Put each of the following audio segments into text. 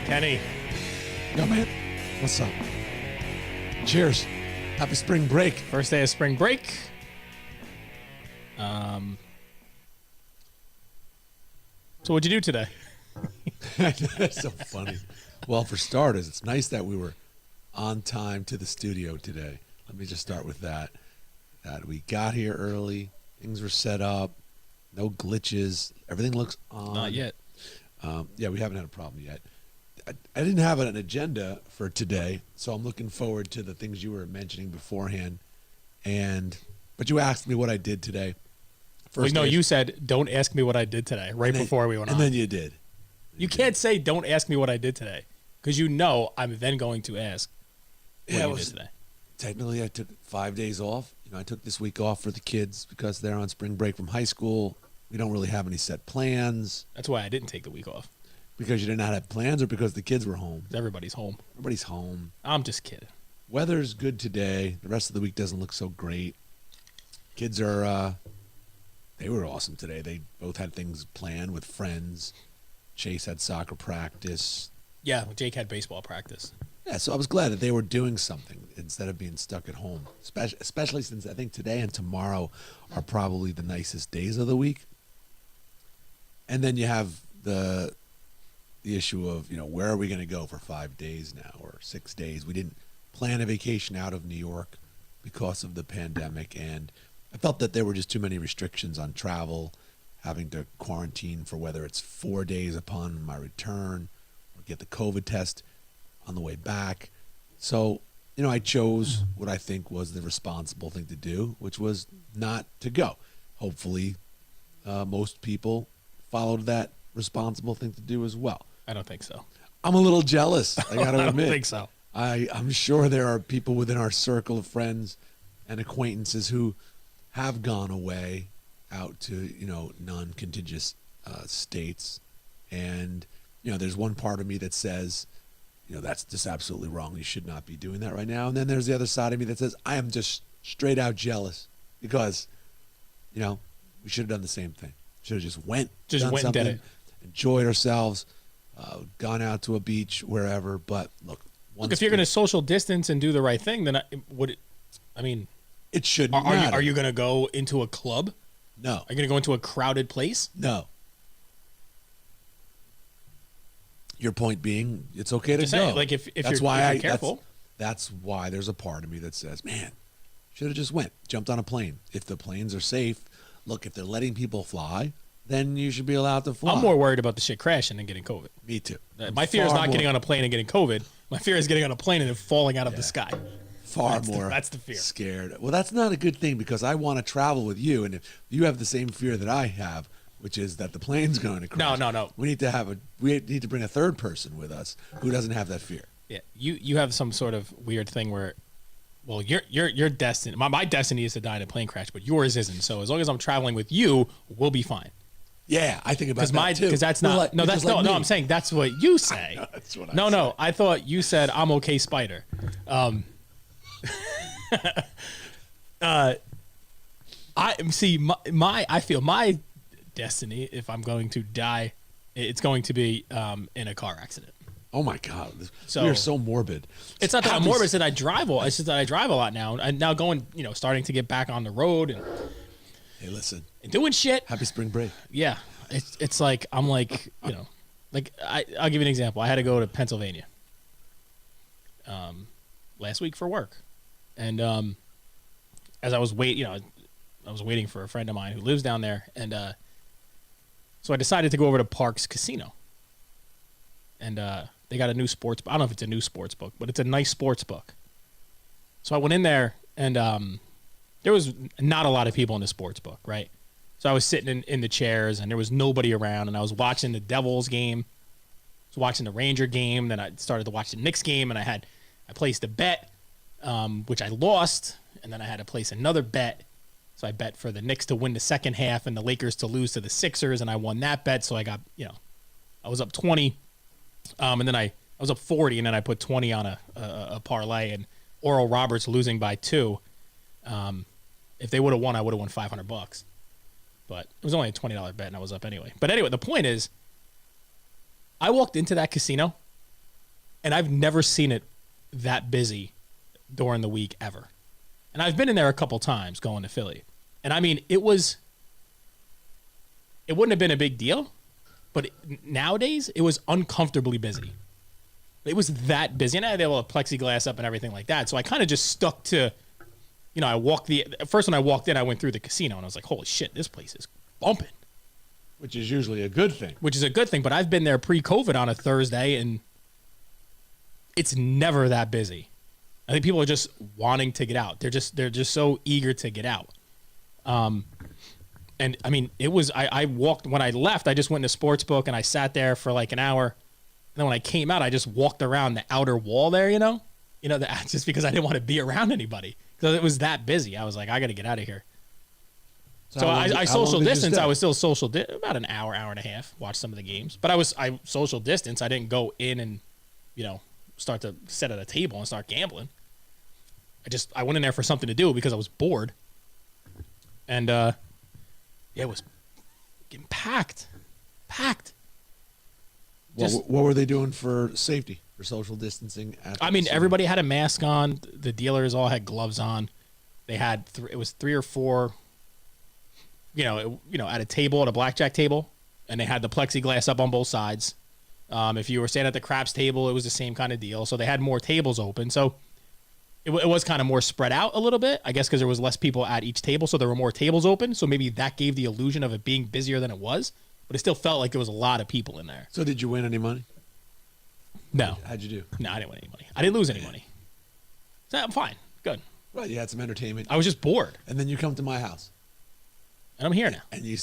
Kenny. Yo, man. What's up? Cheers. Happy spring break. First day of spring break. So what'd you do today? That's so funny. Well, for starters, it's nice that we were on time to the studio today. Let me just start with that. That we got here early. Things were set up. No glitches. Everything looks on. Not yet. Yeah, we haven't had a problem yet. I didn't have an agenda for today, so I'm looking forward to the things you were mentioning beforehand. But you asked me what I did today. Wait, no, you said, don't ask me what I did today, before we went on. And then you did. You can't say, don't ask me what I did today, because you know I'm then going to ask what you did today. Technically, I took 5 days off. I took this week off for the kids because they're on spring break from high school. We don't really have any set plans. That's why I didn't take the week off. Because you did not have plans or because the kids were home? Everybody's home. Everybody's home. I'm just kidding. Weather's good today. The rest of the week doesn't look so great. Kids are, they were awesome today. They both had things planned with friends. Chase had soccer practice. Yeah, Jake had baseball practice. Yeah, so I was glad that they were doing something instead of being stuck at home, especially since I think today and tomorrow are probably the nicest days of the week. And then you have the issue of, where are we going to go for 5 days now or 6 days? We didn't plan a vacation out of New York because of the pandemic, and I felt that there were just too many restrictions on travel, having to quarantine for whether it's 4 days upon my return or get the COVID test on the way back. So, I chose what I think was the responsible thing to do, which was not to go. Hopefully, most people followed that responsible thing to do as well. I don't think so. I'm a little jealous, I got to admit. I don't think so. I'm sure there are people within our circle of friends and acquaintances who have gone away out to, non-contiguous states. And, there's one part of me that says, that's just absolutely wrong. You should not be doing that right now. And then there's the other side of me that says, I am just straight out jealous because, we should have done the same thing. Should have just went and did it. Enjoyed ourselves, gone out to a beach, wherever. But look, if you're going to social distance and do the right thing, then it shouldn't matter. Are you going to go into a club? No. Are you going to go into a crowded place? No. Your point being, it's okay to go. Like if you're careful. That's why there's a part of me that says, man, should have just jumped on a plane. If the planes are safe, look, if they're letting people fly, then you should be allowed to fly. I'm more worried about the shit crashing than getting COVID. Me too. My fear is not getting on a plane and getting COVID. My fear is getting on a plane and it falling out of the sky. That's the fear. Scared. Well, that's not a good thing because I want to travel with you, and if you have the same fear that I have, which is that the plane's going to crash. No. We need to bring a third person with us who doesn't have that fear. Yeah, you have some sort of weird thing where, well, your destiny. My destiny is to die in a plane crash, but yours isn't. So as long as I'm traveling with you, we'll be fine. Yeah, I think about that too. Because that's not. No. I'm saying that's what you say. That's what I say. No. I thought you said I'm okay, Spider. I feel my destiny, if I'm going to die, it's going to be in a car accident. Oh my God, we are so morbid. It's not that I'm morbid; it's that I drive a lot. It's just that I drive a lot now, and now going, starting to get back on the road and hey, listen, and doing shit. Happy spring break. Yeah, it's like I'm like I'll give you an example. I had to go to Pennsylvania last week for work, and as I was I was waiting for a friend of mine who lives down there, and so I decided to go over to Parks Casino, and they got a new sports. I don't know if it's a new sports book, but it's a nice sports book. So I went in there, and there was not a lot of people in the sports book, right? So I was sitting in the chairs, and there was nobody around, and I was watching the Devils game, I was watching the Ranger game, then I started to watch the Knicks game, and I placed a bet, which I lost, and then I had to place another bet. So I bet for the Knicks to win the second half and the Lakers to lose to the Sixers, and I won that bet. So I got, I was up 20, and then I was up 40, and then I put 20 on a parlay, and Oral Roberts losing by 2. If they would have won, I would have won $500. But it was only a $20 bet, and I was up anyway. But anyway, the point is, I walked into that casino, And I've never seen it that busy during the week ever. And I've been in there a couple times going to Philly. And I mean, it wouldn't have been a big deal, but nowadays it was uncomfortably busy. It was that busy. And I had a plexiglass up and everything like that. So I kind of just stuck to, first when I walked in, I went through the casino and I was like, holy shit, this place is bumping. Which is usually a good thing. Which is a good thing. But I've been there pre-COVID on a Thursday and it's never that busy. I think people are just wanting to get out. They're just so eager to get out. And I mean, it was, I walked, when I left, I just went to sports book and I sat there for like an hour. And then when I came out, I just walked around the outer wall there, just because I didn't want to be around anybody because it was that busy. I was like, I got to get out of here. So I social distance. I was still about an hour, hour and a half, watched some of the games, but I social distance. I didn't go in and, start to sit at a table and start gambling. I went in there for something to do because I was bored. And, it was getting packed. What were they doing for safety, for social distancing? Everybody had a mask on. The dealers all had gloves on. They had, it was 3 or 4, at a table, at a blackjack table, and they had the plexiglass up on both sides. If you were standing at the craps table, it was the same kind of deal. So they had more tables open. So it was kind of more spread out a little bit, I guess, because there was less people at each table. So there were more tables open. So maybe that gave the illusion of it being busier than it was. But it still felt like there was a lot of people in there. So did you win any money? No. How'd you do? No, I didn't win any money. I didn't lose any money. So I'm fine. Good. Well, you had some entertainment. I was just bored. And then you come to my house. And I'm here now. And you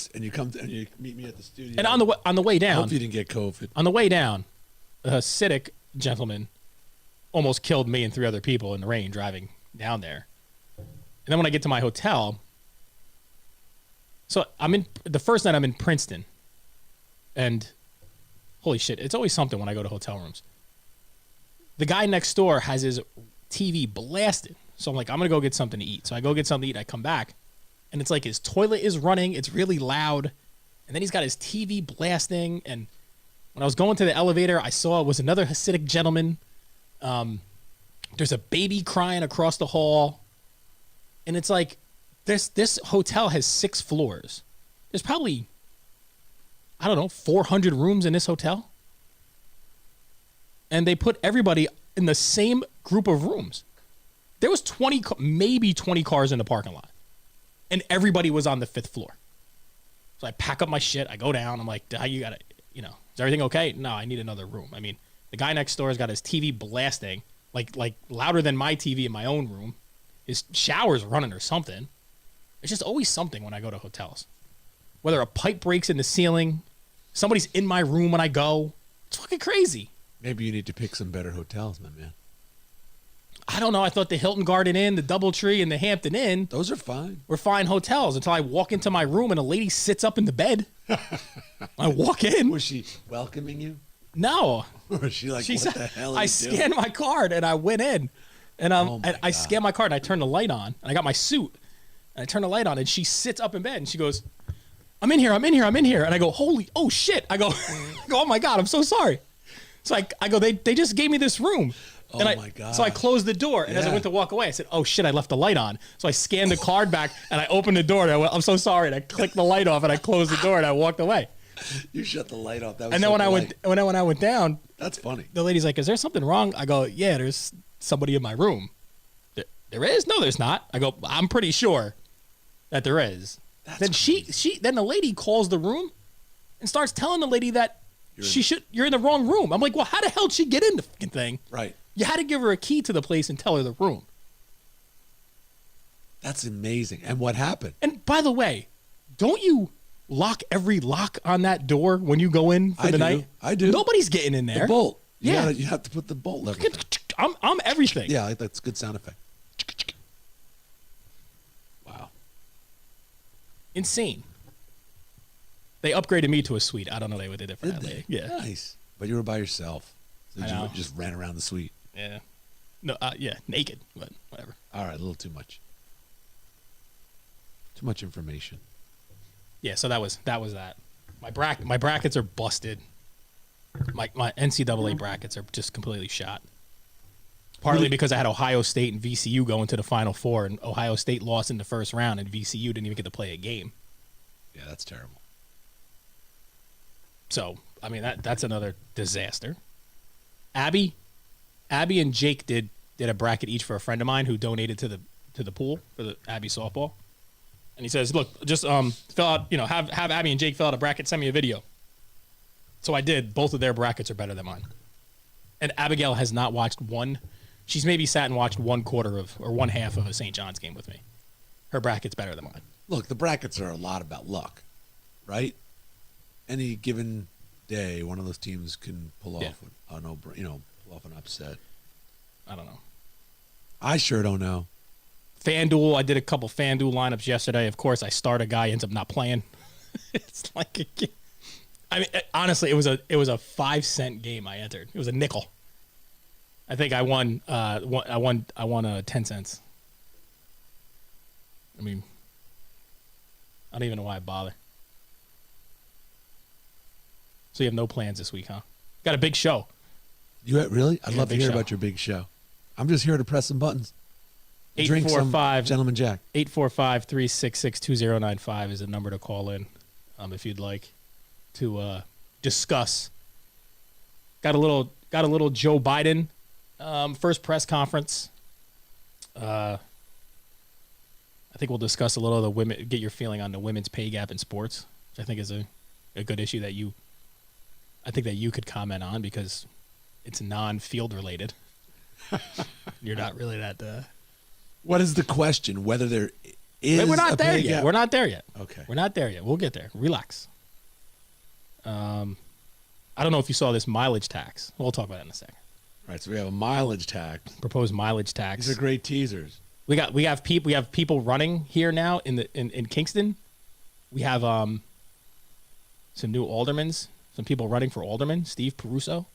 meet me at the studio. And on the way down. I hope you didn't get COVID. On the way down, a Hasidic gentleman almost killed me and 3 other people in the rain driving down there. And then when I get to my hotel, so the first night I'm in Princeton, and holy shit, it's always something when I go to hotel rooms. The guy next door has his TV blasted. So I'm like, I'm going to go get something to eat. So I go get something to eat. I come back, and it's like his toilet is running. It's really loud. And then he's got his TV blasting. And when I was going to the elevator, I saw it was another Hasidic gentleman. There's a baby crying across the hall. And it's like, this hotel has 6 floors. There's probably, 400 rooms in this hotel. And they put everybody in the same group of rooms. There was maybe 20 cars in the parking lot. And everybody was on the 5th floor. So I pack up my shit. I go down. I'm like, you got to, is everything okay? No, I need another room. I mean, the guy next door has got his TV blasting, like louder than my TV in my own room. His shower's running or something. It's just always something when I go to hotels. Whether a pipe breaks in the ceiling, somebody's in my room when I go. It's fucking crazy. Maybe you need to pick some better hotels, my man. I don't know. I thought the Hilton Garden Inn, the Doubletree, and the Hampton Inn. Those are fine. Were fine hotels until I walk into my room and a lady sits up in the bed. I walk in. Was she welcoming you? No. Or was she like, what the hell are you I scanned my card and I went in. And I scanned my card and I turned the light on. And I got my suit. And I turned the light on and she sits up in bed and she goes, I'm in here. And I go, oh shit. I go, oh my God, I'm so sorry. So I go, they just gave me this room. Oh my God. So I closed the door, and as I went to walk away, I said, oh shit, I left the light on. So I scanned the card back, and I opened the door, and I went, I'm so sorry, and I clicked the light off, and I closed the door, and I walked away. You shut the light off. That was and then when I went down, that's funny. The lady's like, is there something wrong? I go, yeah, there's somebody in my room. There is? No, there's not. I go, I'm pretty sure that there is. Then then the lady calls the room and starts telling the lady that you're in the wrong room. I'm like, well, how the hell did she get in the fucking thing? Right. You had to give her a key to the place and tell her the room. That's amazing. And what happened? And by the way, don't you lock every lock on that door when you go in for the night? I do. Nobody's getting in there. The bolt. You Yeah. have to put the bolt lever. I'm everything. Yeah, that's a good sound effect. Wow. Insane. They upgraded me to a suite. I don't know what they did for that lady. Yeah. Nice. But you were by yourself. So I know. you just ran around the suite. Yeah. No, naked, but whatever. All right, a little too much. Too much information. Yeah, so that was that. My brackets are busted. My NCAA brackets are just completely shot. Partly because I had Ohio State and VCU going to the Final Four, and Ohio State lost in the first round, and VCU didn't even get to play a game. Yeah, that's terrible. So, I mean, that's another disaster. Abby and Jake did a bracket each for a friend of mine who donated to the pool for the Abby softball. And he says, "Look, just fill out, have Abby and Jake fill out a bracket, send me a video." So I did. Both of their brackets are better than mine. And Abigail has not watched one. She's maybe sat and watched one half of a St. John's game with me. Her bracket's better than mine. Look, the brackets are a lot about luck, right? Any given day, one of those teams can pull off pull off an upset. I don't know. I sure don't know. FanDuel, I did a couple FanDuel lineups yesterday. Of course, I start a guy, ends up not playing. It's like, I mean, honestly, it was a 5-cent game I entered. It was a nickel. I think I won. I won 10 cents. I mean, I don't even know why I bother. So you have no plans this week, huh? Got a big show. You really? I'd love to hear show. about your big show. I'm just here to press some buttons. Drink 845 some Gentleman Jack. 845-366-2095 is the number to call in, if you'd like to discuss. Got a little Joe Biden first press conference. I think we'll discuss a little of the women. Get your feeling on the women's pay gap in sports, which I think is a good issue that you could comment on because it's non-field related. You're not really that. What is the question? Whether there is we're not a there pay yet. gap? We're not there yet. Okay. We're not there yet. We'll get there. Relax. I don't know if you saw this mileage tax. We'll talk about it in a second. All right, so we have a mileage tax. Proposed mileage tax. These are great teasers. We have people running here now in Kingston. We have some new aldermans, some people running for alderman, Steve Peruso.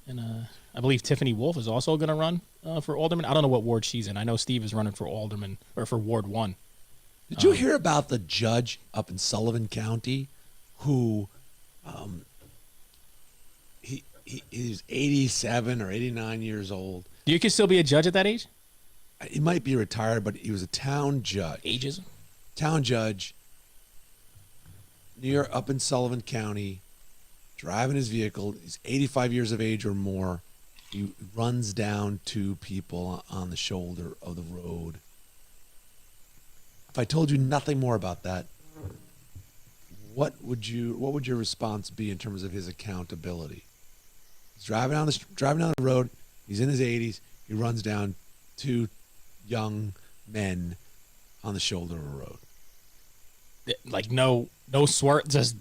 And I believe Tiffany Wolf is also going to run for alderman. I don't know what ward she's in. I know Steve is running for alderman or for Ward 1. Did you hear about the judge up in Sullivan County who he's 87 or 89 years old? You can still be a judge at that age? He might be retired, but he was a town judge. Ageism? Town judge near up in Sullivan County, driving his vehicle. He's 85 years of age or more. He runs down two people on the shoulder of the road. If I told you nothing more about that, what would your response be in terms of his accountability? He's driving down the road. He's in his 80s. He runs down two young men on the shoulder of a road. Like no swerve, just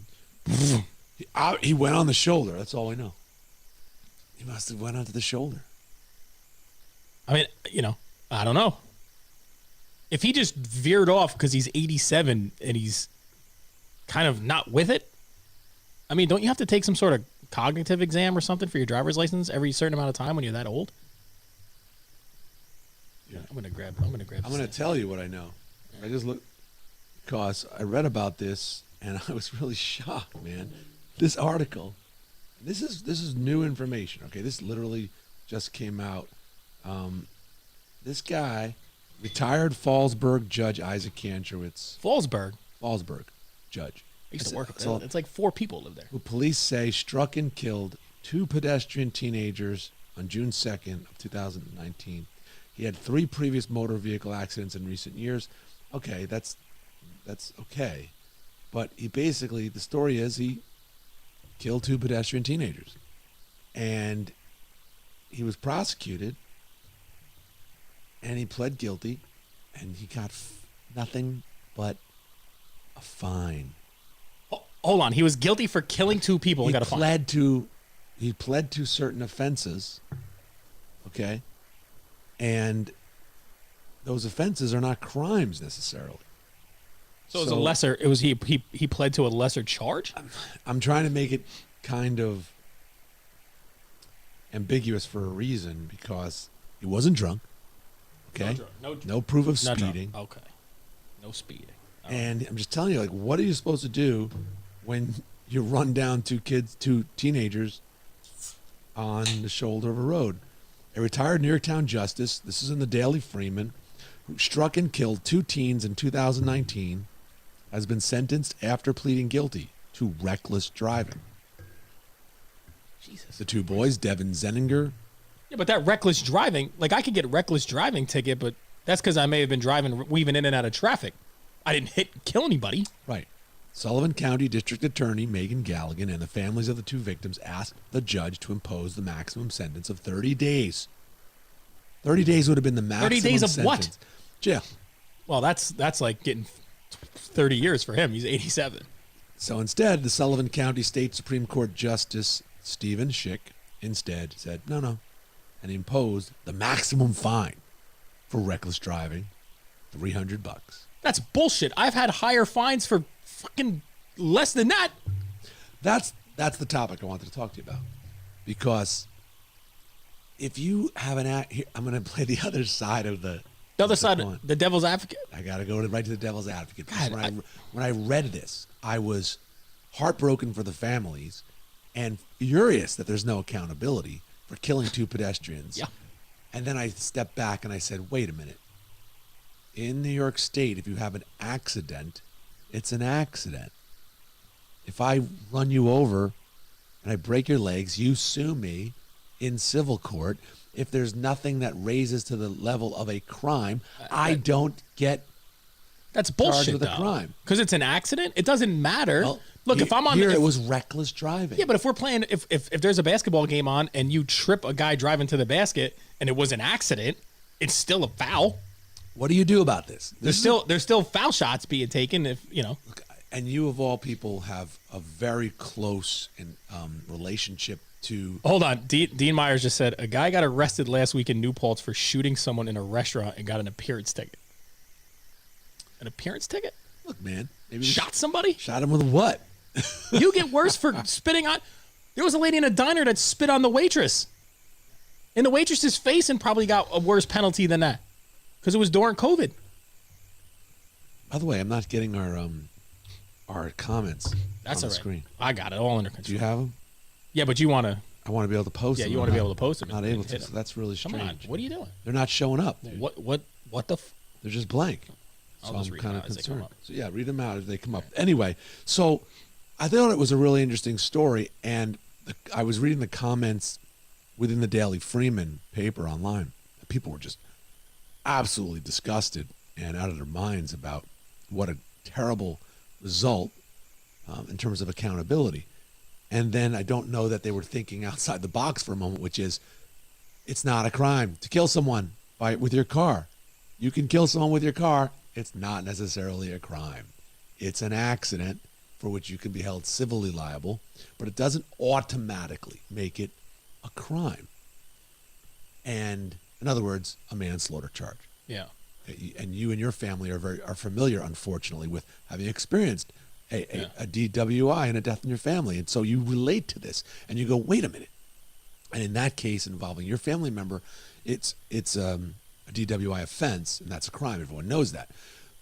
He went on the shoulder. That's all we know. He must have went onto the shoulder. I mean, I don't know. If he just veered off because he's 87 and he's kind of not with it, I mean, don't you have to take some sort of cognitive exam or something for your driver's license every certain amount of time when you're that old? Yeah. I'm gonna grab. I'm gonna tell you what I know. I just looked because I read about this and I was really shocked, man. This article, this is new information. Okay, this literally just came out. This guy, retired Fallsburg judge Isaac Kantrowitz. Fallsburg judge. I used to work there. It's like 4 people live there. Who police say struck and killed 2 pedestrian teenagers on June 2nd of 2019. He had 3 previous motor vehicle accidents in recent years. Okay, that's okay. But he basically, the story is he killed 2 pedestrian teenagers. And he was prosecuted and he pled guilty and he got nothing but a fine. Hold on, he was guilty for killing 2 people and got a fine. He pled to certain offenses, okay? And those offenses are not crimes necessarily. So it was a lesser. It was he pled to a lesser charge. I'm trying to make it kind of ambiguous for a reason because he wasn't drunk. Okay. No proof of speeding. Okay. No speeding. And I'm just telling you, like, what are you supposed to do when you run down two teenagers on the shoulder of a road. A retired New York Town justice, this is in the Daily Freeman, who struck and killed 2 teens in 2019, has been sentenced after pleading guilty to reckless driving. Jesus. The 2 boys, Devin Zeninger. Yeah, but that reckless driving, like I could get a reckless driving ticket, but that's because I may have been driving, weaving in and out of traffic. I didn't hit and kill anybody. Right. Sullivan County District Attorney Megan Galligan and the families of the 2 victims asked the judge to impose the maximum sentence of 30 days. 30 days would have been the maximum 30 days of sentence. what? Jail. Well, that's like getting 30 years for him. He's 87. So instead, the Sullivan County State Supreme Court Justice Stephen Schick instead said, no, and imposed the maximum fine for reckless driving, $300. That's bullshit. I've had higher fines for fucking less than that. That's the topic I wanted to talk to you about, because if you have an act, here, I'm going to play the other side of the other side, coin. the devil's advocate. I got to go right to the devil's advocate. God, When I read this, I was heartbroken for the families and furious that there's no accountability for killing 2 pedestrians. Yeah. And then I stepped back and I said, wait a minute. In New York State, if you have an accident, it's an accident. If I run you over and I break your legs, you sue me in civil court. If there's nothing that raises to the level of a crime, I don't get That's charged bullshit, with a though. crime. Because it's an accident. It doesn't matter. Well, Look, if I'm on here, the, it was reckless driving. yeah, but if we're playing, if there's a basketball game on and you trip a guy driving to the basket and it was an accident, it's still a foul. What do you do about this? There's still foul shots being taken. If you know, And you of all people have a very close relationship to. hold on. Dean Myers just said a guy got arrested last week in New Paltz for shooting someone in a restaurant and got an appearance ticket. An appearance ticket? Look, man, maybe Shot somebody? Shot him with what? You get worse for spitting on. There was a lady in a diner that spit on the waitress, in the waitress's face, and probably got a worse penalty than that, because it was during COVID. By the way, I'm not getting our comments That's on all the right. screen. I got it all under Do control. you have them? Yeah, but you want to. I want to be able to post Yeah, them. you want to be able to post them. Not and able hit to. So them. that's really Come strange. on, what are you doing? They're not showing up. What the? They're just blank. I'll So just I'm read them kind out of as they come concerned. up. So yeah, read them out as they come up. Anyway, so I thought it was a really interesting story, and I was reading the comments within the Daily Freeman paper online. People were just absolutely disgusted and out of their minds about what a terrible result in terms of accountability. And then I don't know that they were thinking outside the box for a moment, which is, it's not a crime to kill someone with your car. You can kill someone with your car. It's not necessarily a crime. It's an accident for which you can be held civilly liable, but it doesn't automatically make it a crime. And in other words, a manslaughter charge. Yeah. And you and your family are familiar, unfortunately, with having experienced a DWI and a death in your family. And so you relate to this and you go, wait a minute. And in that case involving your family member, it's a DWI offense, and that's a crime. Everyone knows that.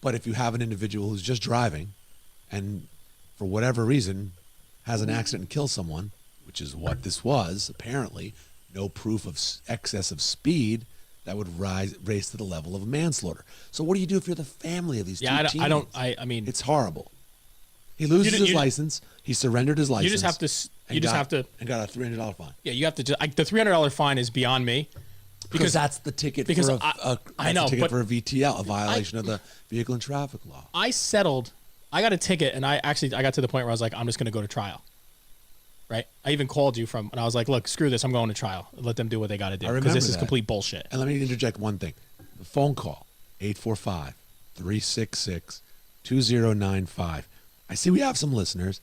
But if you have an individual who's just driving and for whatever reason has an accident and kills someone, which is what this was, apparently, no proof of excessive speed, that would raise to the level of manslaughter. So what do you do if you're the family of these two teens? I mean, it's horrible. He loses his license. He surrendered his license. you just have to, and got a $300 fine. yeah, you have to, the $300 fine is beyond me. Because that's the ticket for I know, for a but VTL, a violation of the vehicle and traffic law. I got a ticket, and I got to the point where I was like, I'm just going to go to trial. Right? I even called you and I was like, look, screw this. I'm going to trial. Let them do what they got to do. Because this is complete bullshit. And let me interject one thing. The phone call, 845-366-2095. I see we have some listeners.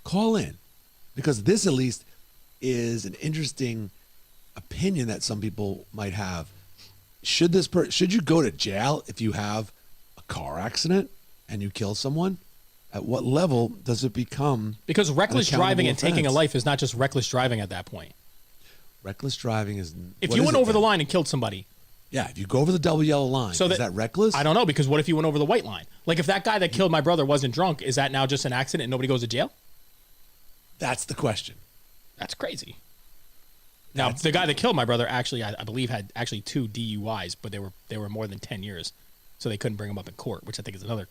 Call in, because this at least is an interesting opinion that some people might have. Should you go to jail if you have a car accident and you kill someone? At what level does it become? Because reckless driving and taking a offense? life is not just reckless driving at that point. Reckless driving is. If you went over the line and killed somebody. Yeah, if you go over the double yellow line, is that reckless? I don't know, because what if you went over the white line? Like if that guy that killed my brother wasn't drunk, is that now just an accident and nobody goes to jail? That's the question. That's crazy. Now, the guy that killed my brother actually, I believe, had actually 2 DUIs, but they were more than 10 years, so they couldn't bring him up in court, which I think is another,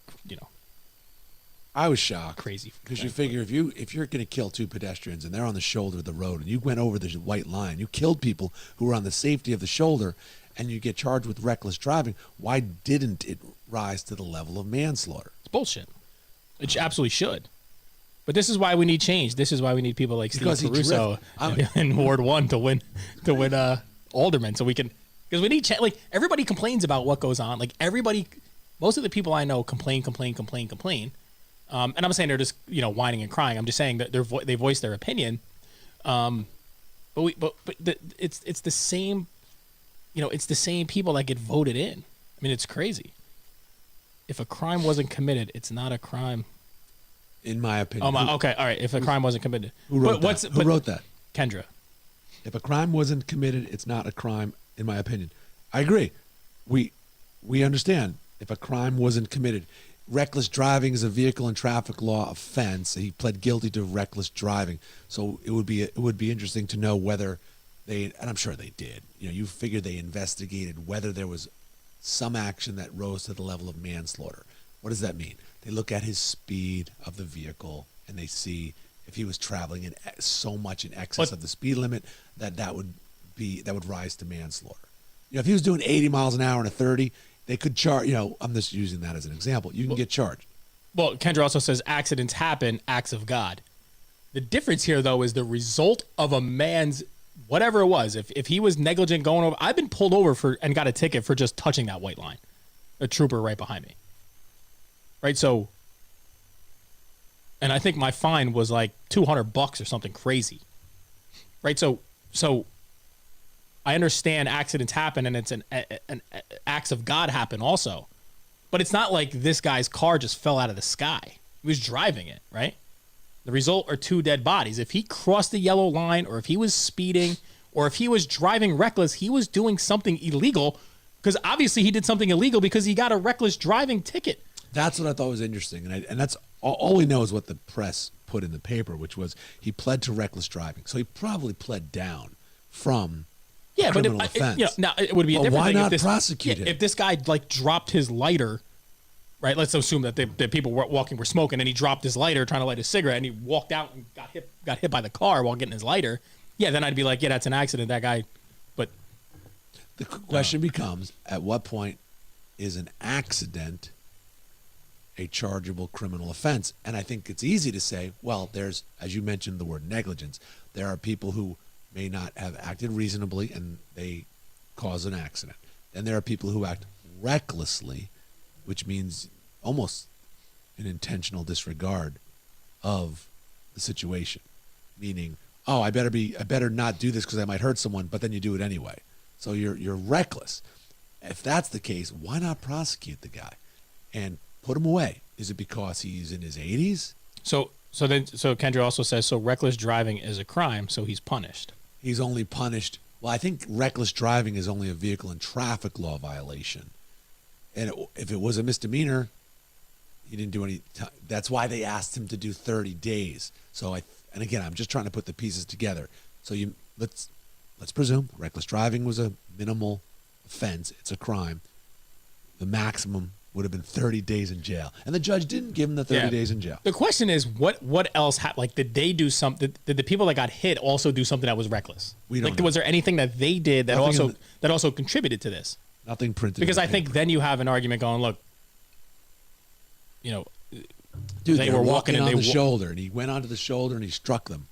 I was shocked. crazy. Because you figure if you're going to kill 2 pedestrians and they're on the shoulder of the road and you went over the white line, you killed people who were on the safety of the shoulder, and you get charged with reckless driving, why didn't it rise to the level of manslaughter? It's bullshit. It absolutely should. But this is why we need change. This is why we need people like Steve Caruso in Ward 1 to win alderman, so we can, because we need like everybody complains about what goes on. Like most of the people I know complain. And I'm not saying they're just whining and crying. I'm just saying that they voice their opinion. But it's the same. It's the same people that get voted in. I mean, it's crazy. If a crime wasn't committed, it's not a crime. In my opinion. Okay, all right. If a crime wasn't committed, who wrote that? Kendra. If a crime wasn't committed, it's not a crime. In my opinion, I agree. We understand. If a crime wasn't committed, reckless driving is a vehicle and traffic law offense. He pled guilty to reckless driving. So it would be interesting to know whether and I'm sure they did. You figure they investigated whether there was some action that rose to the level of manslaughter. What does that mean? They look at his speed of the vehicle and they see if he was traveling in so much in excess of the speed limit that would rise to manslaughter. If he was doing 80 miles an hour in a 30, they could charge. I'm just using that as an example. You can get charged. Well, Kendra also says accidents happen, acts of God. The difference here, though, is the result of a man's whatever it was. If he was negligent going over, I've been pulled over and got a ticket for just touching that white line. A trooper right behind me. Right, so, and I think my fine was like $200 or something crazy. Right, so I understand accidents happen and it's an acts of God happen also, but it's not like this guy's car just fell out of the sky. He was driving it, right? The result are 2 dead bodies. If he crossed the yellow line, or if he was speeding, or if he was driving reckless, he was doing something illegal, because obviously he did something illegal because he got a reckless driving ticket. That's what I thought was interesting, and that's all we know is what the press put in the paper, which was he pled to reckless driving. So he probably pled down from criminal offense. Now it would be a different why thing not prosecute him? If this guy dropped his lighter, right? Let's assume that the people were smoking, and he dropped his lighter trying to light a cigarette, and he walked out and got hit by the car while getting his lighter. Yeah, then I'd be like, yeah, that's an accident. That guy, but the question becomes: at what point is an accident a chargeable criminal offense? And I think it's easy to say, well, there's, as you mentioned, the word negligence. There are people who may not have acted reasonably and they cause an accident. And there are people who act recklessly, which means almost an intentional disregard of the situation. Meaning, oh, I better not do this because I might hurt someone, but then you do it anyway. So you're reckless. If that's the case, why not prosecute the guy and put him away? Is it because he's in his 80s? So Kendra also says, so reckless driving is a crime, so he's punished. He's only punished. Well, I think reckless driving is only a vehicle and traffic law violation. And if it was a misdemeanor, he didn't do any. That's why they asked him to do 30 days. So and again, I'm just trying to put the pieces together. So let's presume reckless driving was a minimal offense. It's a crime. The maximum would have been 30 days in jail, and the judge didn't give him the 30 days in jail. The question is, what else happened? Like, did they do something? Did the people that got hit also do something that was reckless? We don't know. Was there anything that they did that also contributed to this? Nothing printed. Because I think then you have an argument going, look, dude, they were walking on the shoulder, and he went onto the shoulder and he struck them.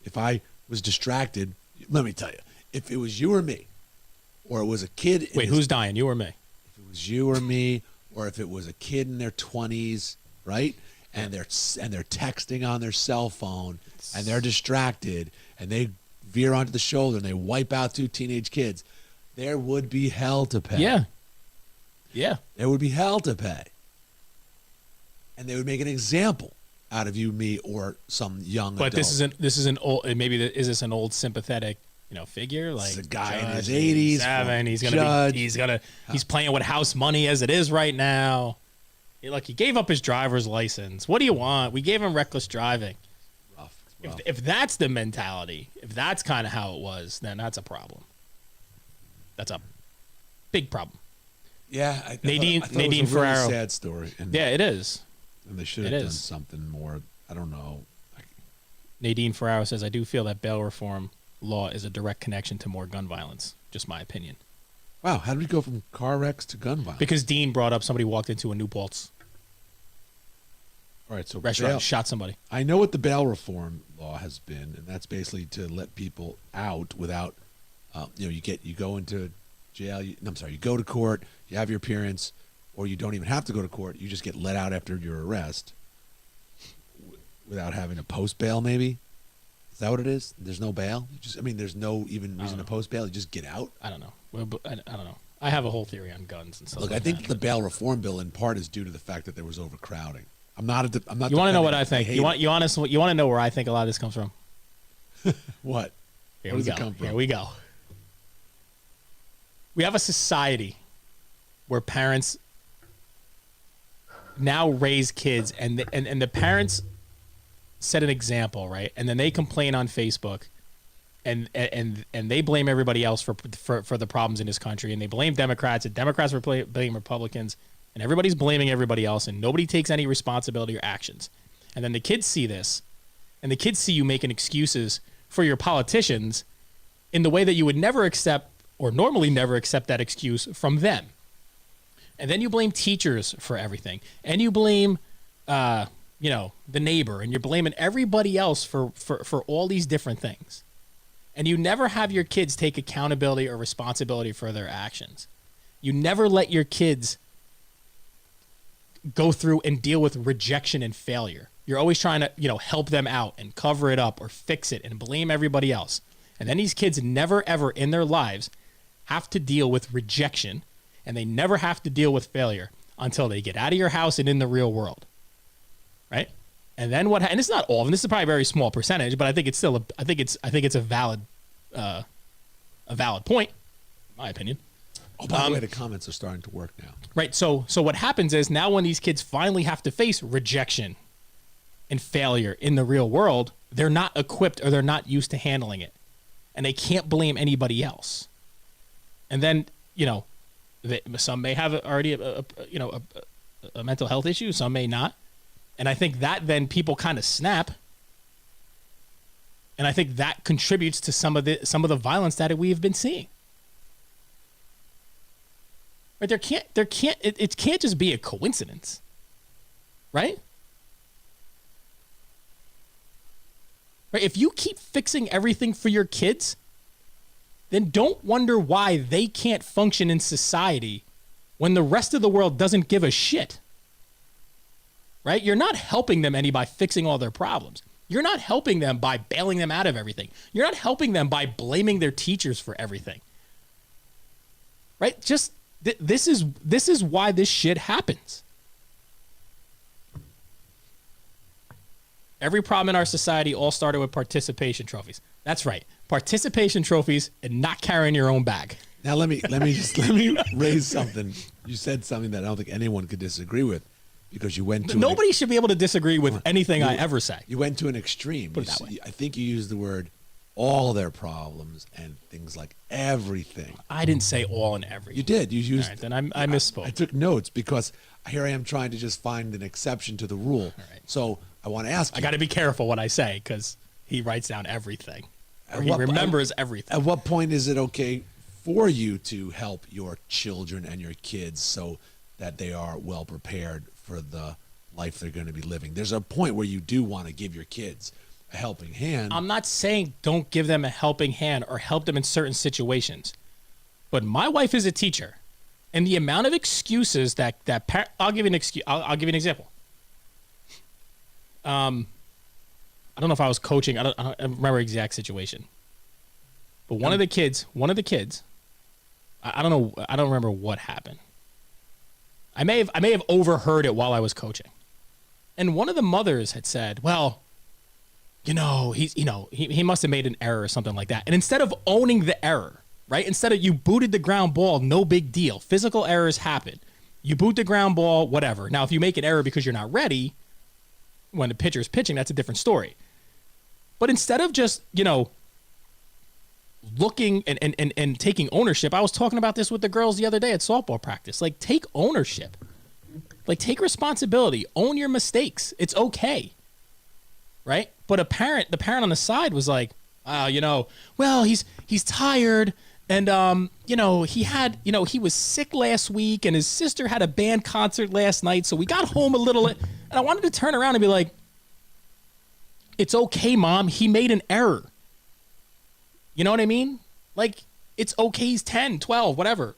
If I was distracted, let me tell you, if it was you or me, or it was a kid. Wait, who's dying? You or me? If it was you or me, or if it was a kid in their 20s, right? And they're texting on their cell phone, and they're distracted, and they veer onto the shoulder, and they wipe out 2 teenage kids. There would be hell to pay. Yeah. There would be hell to pay. And they would make an example out of you, me, or some young adult. But this is an old, maybe is this an old sympathetic, figure? Like, it's a guy in his 80s. He's playing with house money as it is right now. Look, he gave up his driver's license. What do you want? We gave him reckless driving. Rough. If that's the mentality, if that's kind of how it was, then that's a problem. That's a big problem. Yeah, I Nadine thought it was a really Ferraro. sad story. And, Yeah, it is. and they should have done something more. I don't know. Nadine Ferraro says, I do feel that bail reform law is a direct connection to more gun violence. Just my opinion. Wow, how did we go from car wrecks to gun violence? Because Dean brought up somebody walked into a New Paltz All right, so restaurant bail, and shot somebody. I know what the bail reform law has been, and that's basically to let people out without, you go into jail. You go to court, you have your appearance, or you don't even have to go to court. You just get let out after your arrest without having to post bail. Maybe is that what it is? There's no bail. There's no even reason to post bail. You just get out. I don't know. Well, I don't know. I have a whole theory on guns and stuff. Look, like I think that. the bail reform bill in part is due to the fact that there was overcrowding. I'm not. You want to know what I think? You want to know where I think a lot of this comes from? What? Here Where we does go. it come from? Here we go. We have a society where parents now raise kids, and the parents set an example, right? And then they complain on Facebook, and they blame everybody else for the problems in this country, and they blame Democrats, and Democrats blame Republicans, and everybody's blaming everybody else, and nobody takes any responsibility or actions. And then the kids see this, and the kids see you making excuses for your politicians in the way that you would never accept or normally never accept that excuse from them. And then you blame teachers for everything, and you blame the neighbor, and you're blaming everybody else for all these different things. And you never have your kids take accountability or responsibility for their actions. You never let your kids go through and deal with rejection and failure. You're always trying to, help them out and cover it up or fix it and blame everybody else. And then these kids never, ever in their lives have to deal with rejection, and they never have to deal with failure until they get out of your house and in the real world. Right? And then what? And it's not all of them. This is probably a very small percentage, but I think it's still. I think it's a valid point, in my opinion. Oh, by the way, the comments are starting to work now. Right. So what happens is now when these kids finally have to face rejection and failure in the real world, they're not equipped or they're not used to handling it, and they can't blame anybody else. And then some may have already a mental health issue, some may not. And I think that then people kind of snap. And I think that contributes to some of the violence that we have been seeing. Right? It can't just be a coincidence. Right? Right? If you keep fixing everything for your kids, then don't wonder why they can't function in society when the rest of the world doesn't give a shit. Right? You're not helping them any by fixing all their problems. You're not helping them by bailing them out of everything. You're not helping them by blaming their teachers for everything. Right? Just this is why this shit happens. Every problem in our society all started with participation trophies. That's right. Participation trophies and not carrying your own bag. Now let me raise something. You said something that I don't think anyone could disagree with, because you went to nobody should be able to disagree with anything I ever say. You went to an extreme. Put it that way. I think you used the word all their problems and things like everything. I didn't say all and every. You did. You used. All right, then I misspoke. I took notes because here I am trying to just find an exception to the rule. All right. So I want to ask you. I got to be careful what I say because he writes down everything. Or he remembers everything. At what point is it okay for you to help your children and your kids so that they are well prepared for the life they're going to be living? There's a point where you do want to give your kids a helping hand. I'm not saying don't give them a helping hand or help them in certain situations. But my wife is a teacher, and the amount of excuses I'll give you an excuse. I'll give you an example. I don't know if I was coaching. I don't remember the exact situation. But one of the kids, I don't know. I don't remember what happened. I may have overheard it while I was coaching. And one of the mothers had said, well, he must have made an error or something like that. And instead of owning the error, right? Instead of you booted the ground ball, no big deal. Physical errors happen. You boot the ground ball, whatever. Now, if you make an error because you're not ready, when the pitcher's pitching, that's a different story. But instead of just, looking and taking ownership, I was talking about this with the girls the other day at softball practice. Like, take ownership. Like, take responsibility. Own your mistakes. It's okay. Right? But the parent on the side was like, well, he's tired. And, he was sick last week and his sister had a band concert last night. So we got home a little. And I wanted to turn around and be like, it's okay, Mom. He made an error. You know what I mean? Like, it's okay. He's 10, 12, whatever.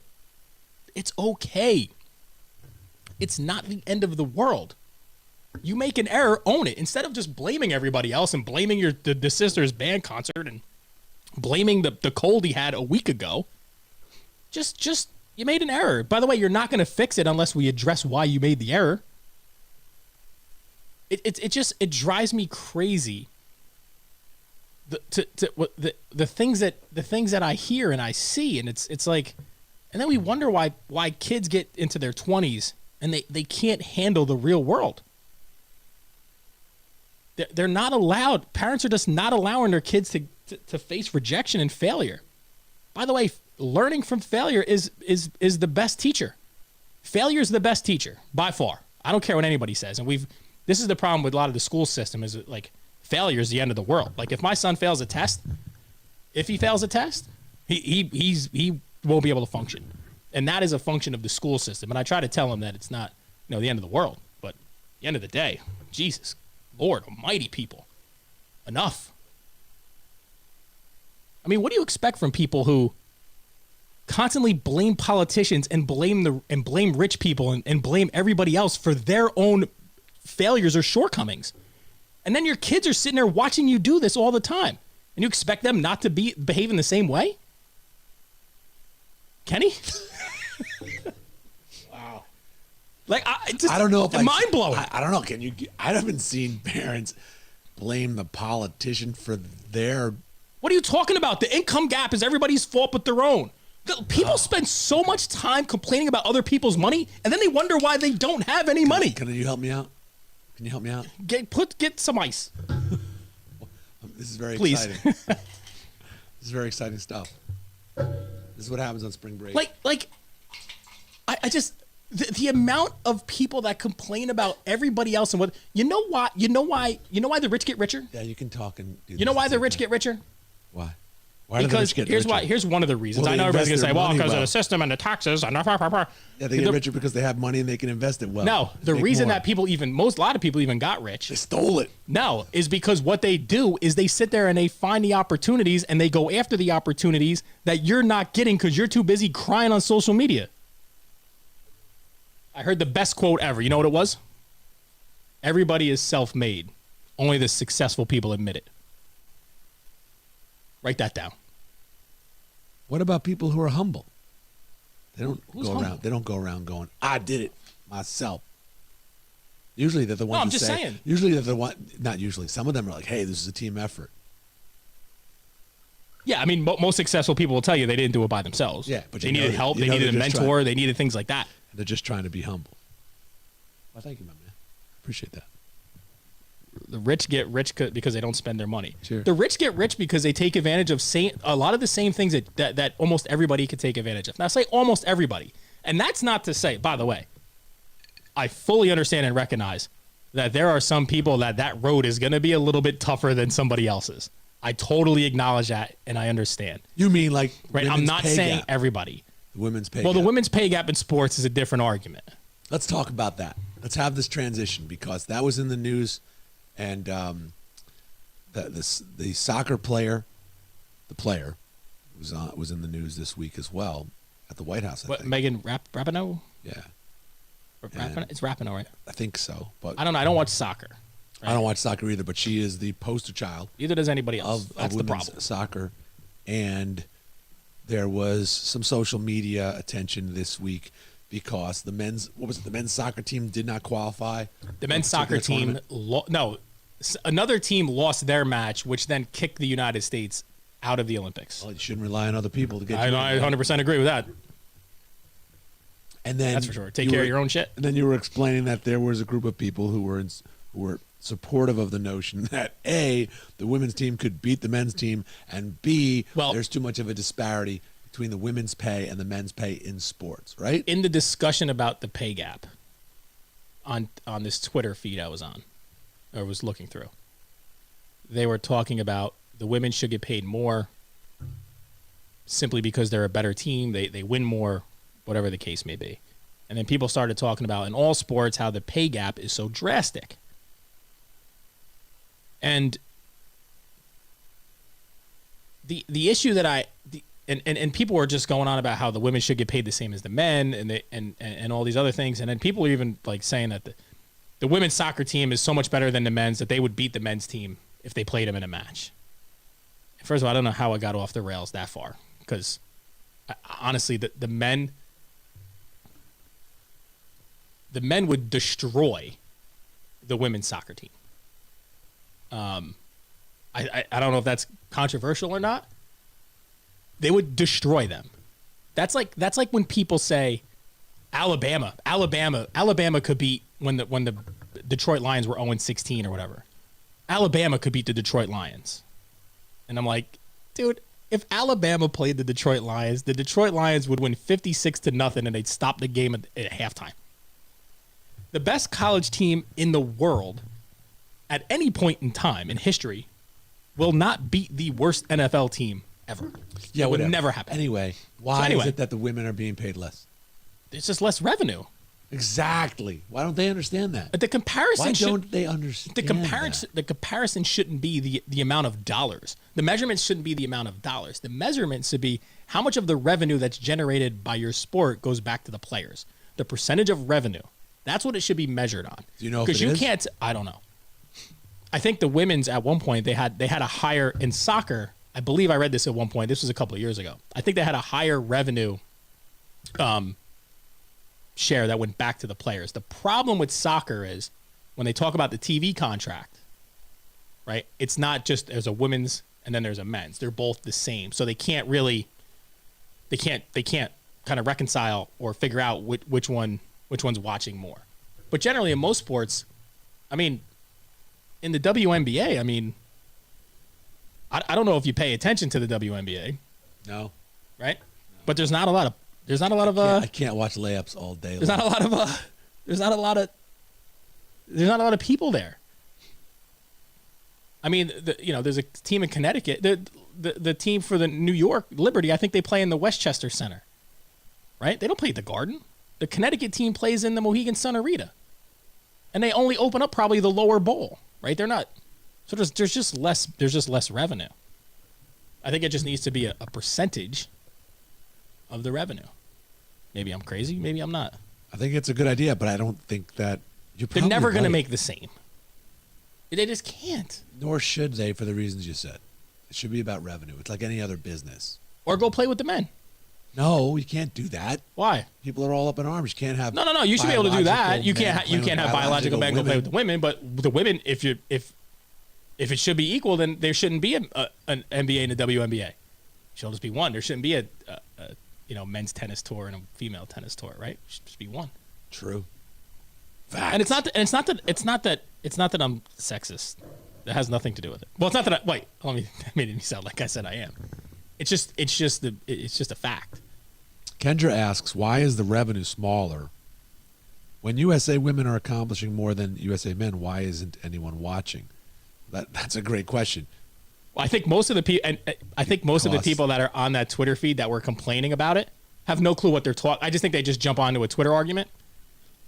It's okay. It's not the end of the world. You make an error, own it. Instead of just blaming everybody else and blaming the sister's band concert and blaming the cold he had a week ago, just you made an error. By the way, you're not going to fix it unless we address why you made the error. It drives me crazy. The things that I hear and I see, and it's like, and then we wonder why kids get into their 20s and they can't handle the real world. They're not allowed. Parents are just not allowing their kids to face rejection and failure. By the way, learning from failure is the best teacher. Failure is the best teacher by far. I don't care what anybody says. And this is the problem with a lot of the school system is like failure is the end of the world. Like if my son fails a test, he won't be able to function. And that is a function of the school system. And I try to tell him that it's not, the end of the world, but at the end of the day, Jesus, Lord almighty, people, enough. I mean, what do you expect from people who constantly blame politicians and blame rich people and blame everybody else for their own failures or shortcomings? And then your kids are sitting there watching you do this all the time. And you expect them not to behave in the same way? Kenny? Wow. Like, I don't know if mind-blowing. I don't know. I haven't seen parents blame the politician for their... What are you talking about? The income gap is everybody's fault but their own. People spend so much time complaining about other people's money, and then they wonder why they don't have any money. Can you help me out? Can you help me out? Get some ice. This is very Please. exciting. This is very exciting stuff. This is what happens on spring break. I just the amount of people that complain about everybody else and what you know why the rich get richer? Yeah, you can talk and do You know why the rich get richer? Why? Why do the Because rich get here's richer? why. Here's one of the reasons. Well, I they know everybody's gonna invest say, their well, money because of well. the system and the taxes. And Yeah, they get richer because they have money and they can invest it well. No, the Make reason more. that a lot of people even got rich. They stole it. No, is because what they do is they sit there and they find the opportunities and they go after the opportunities that you're not getting because you're too busy crying on social media. I heard the best quote ever. You know what it was? Everybody is self-made. Only the successful people admit it. Write that down. What about people who are humble? They don't Who's go humble? around. They don't go around going, "I did it myself." Usually they're the ones. I'm that just say, saying. Usually they're the one. Not usually. Some of them are like, "Hey, this is a team effort." Yeah, I mean, most successful people will tell you they didn't do it by themselves. Yeah, but they you know needed that- help. you They know needed a they're just mentor. trying. They needed things like that. They're just trying to be humble. Well, thank you, my man. Appreciate that. The rich get rich because they don't spend their money. Sure. The rich get rich because they take advantage of a lot of the same things that almost everybody could take advantage of. Now, I say almost everybody. And that's not to say, by the way, I fully understand and recognize that there are some people that road is going to be a little bit tougher than somebody else's. I totally acknowledge that, and I understand. You mean like Right? I'm women's not pay saying gap. everybody. The women's pay Well, gap. the women's pay gap in sports is a different argument. Let's talk about that. Let's have this transition because that was in the news, and the soccer player, was in the news this week as well at the White House. I What, think. Megan Rapinoe? Yeah, It's Rapinoe, right? I think so. But I don't know. I don't watch soccer. I don't watch soccer either. But she is the poster child Neither does anybody else. of That's the women's problem. soccer, and there was some social media attention this week because the men's soccer team did not qualify. The men's soccer team, another team lost their match, which then kicked the United States out of the Olympics. Well, you shouldn't rely on other people to get you. I 100% agree with that. And then That's for sure. Take care of your own shit. And then you were explaining that there was a group of people who were supportive of the notion that A, the women's team could beat the men's team, and B, Well, there's too much of a disparity between the women's pay and the men's pay in sports, right? in the discussion about the pay gap on this Twitter feed I was on, or was looking through, they were talking about the women should get paid more simply because they're a better team, they win more, whatever the case may be. And then people started talking about in all sports how the pay gap is so drastic. And the issue that and people were just going on about how the women should get paid the same as the men and all these other things. And then people were even like saying that the women's soccer team is so much better than the men's that they would beat the men's team if they played them in a match. First of all, I don't know how I got off the rails that far, because honestly, the men would destroy the women's soccer team. I don't know if that's controversial or not. They would destroy them. That's like when people say Alabama could beat when the Detroit Lions were 0-16 or whatever. Alabama could beat the Detroit Lions. And I'm like, dude, if Alabama played the Detroit Lions would win 56-0 and they'd stop the game at halftime. The best college team in the world at any point in time in history will not beat the worst NFL team ever. Yeah, it would whatever. never happen. Anyway, why is it that the women are being paid less? It's just less revenue. Exactly. Why don't they understand that? But the comparison Why don't they understand the comparison shouldn't be the amount of dollars. The measurement shouldn't be the amount of dollars. The measurement should be how much of the revenue that's generated by your sport goes back to the players. The percentage of revenue. That's what it should be measured on. Do you know if Because it you is? can't. I don't know. I think the women's at one point they had a higher in soccer. I believe I read this at one point. This was a couple of years ago. I think they had a higher revenue share that went back to the players. The problem with soccer is when they talk about the TV contract, right? It's not just there's a women's and then there's a men's. They're both the same. So they can't kind of reconcile or figure out which one's watching more. But generally in most sports, I mean, in the WNBA, I mean, I don't know if you pay attention to the WNBA, No. right? But there's not a lot of I can't watch layups all day long. there's not a lot of people there. I mean, there's a team in Connecticut. The team for the New York Liberty, I think they play in the Westchester Center, right? They don't play at the Garden. The Connecticut team plays in the Mohegan Sun Arena, and they only open up probably the lower bowl, right? They're not. So there's just less revenue. I think it just needs to be a percentage of the revenue. Maybe I'm crazy. Maybe I'm not. I think it's a good idea, but I don't think that you're They're probably never going to right. make the same. They just can't. Nor should they, for the reasons you said. It should be about revenue. It's like any other business. Or go play with the men. No, you can't do that. Why? People are all up in arms. You can't have. No. You should be able to do that. biological You men can't. You playing can't with have biological men go play with women. the women. But the women, if it should be equal, then there shouldn't be an NBA and a WNBA. It should just be one. There shouldn't be a men's tennis tour and a female tennis tour, right? It should just be one. True. Facts. And it's not that I'm sexist. That has nothing to do with it. Well, it's not that I made me sound like I said I am. It's just a fact. Kendra asks, why is the revenue smaller? When USA women are accomplishing more than USA men, why isn't anyone watching? That's a great question. Well, I think most of the people, and I think most of the Cost. people that are on that Twitter feed that were complaining about it have no clue what they're talking. I just think they just jump onto a Twitter argument.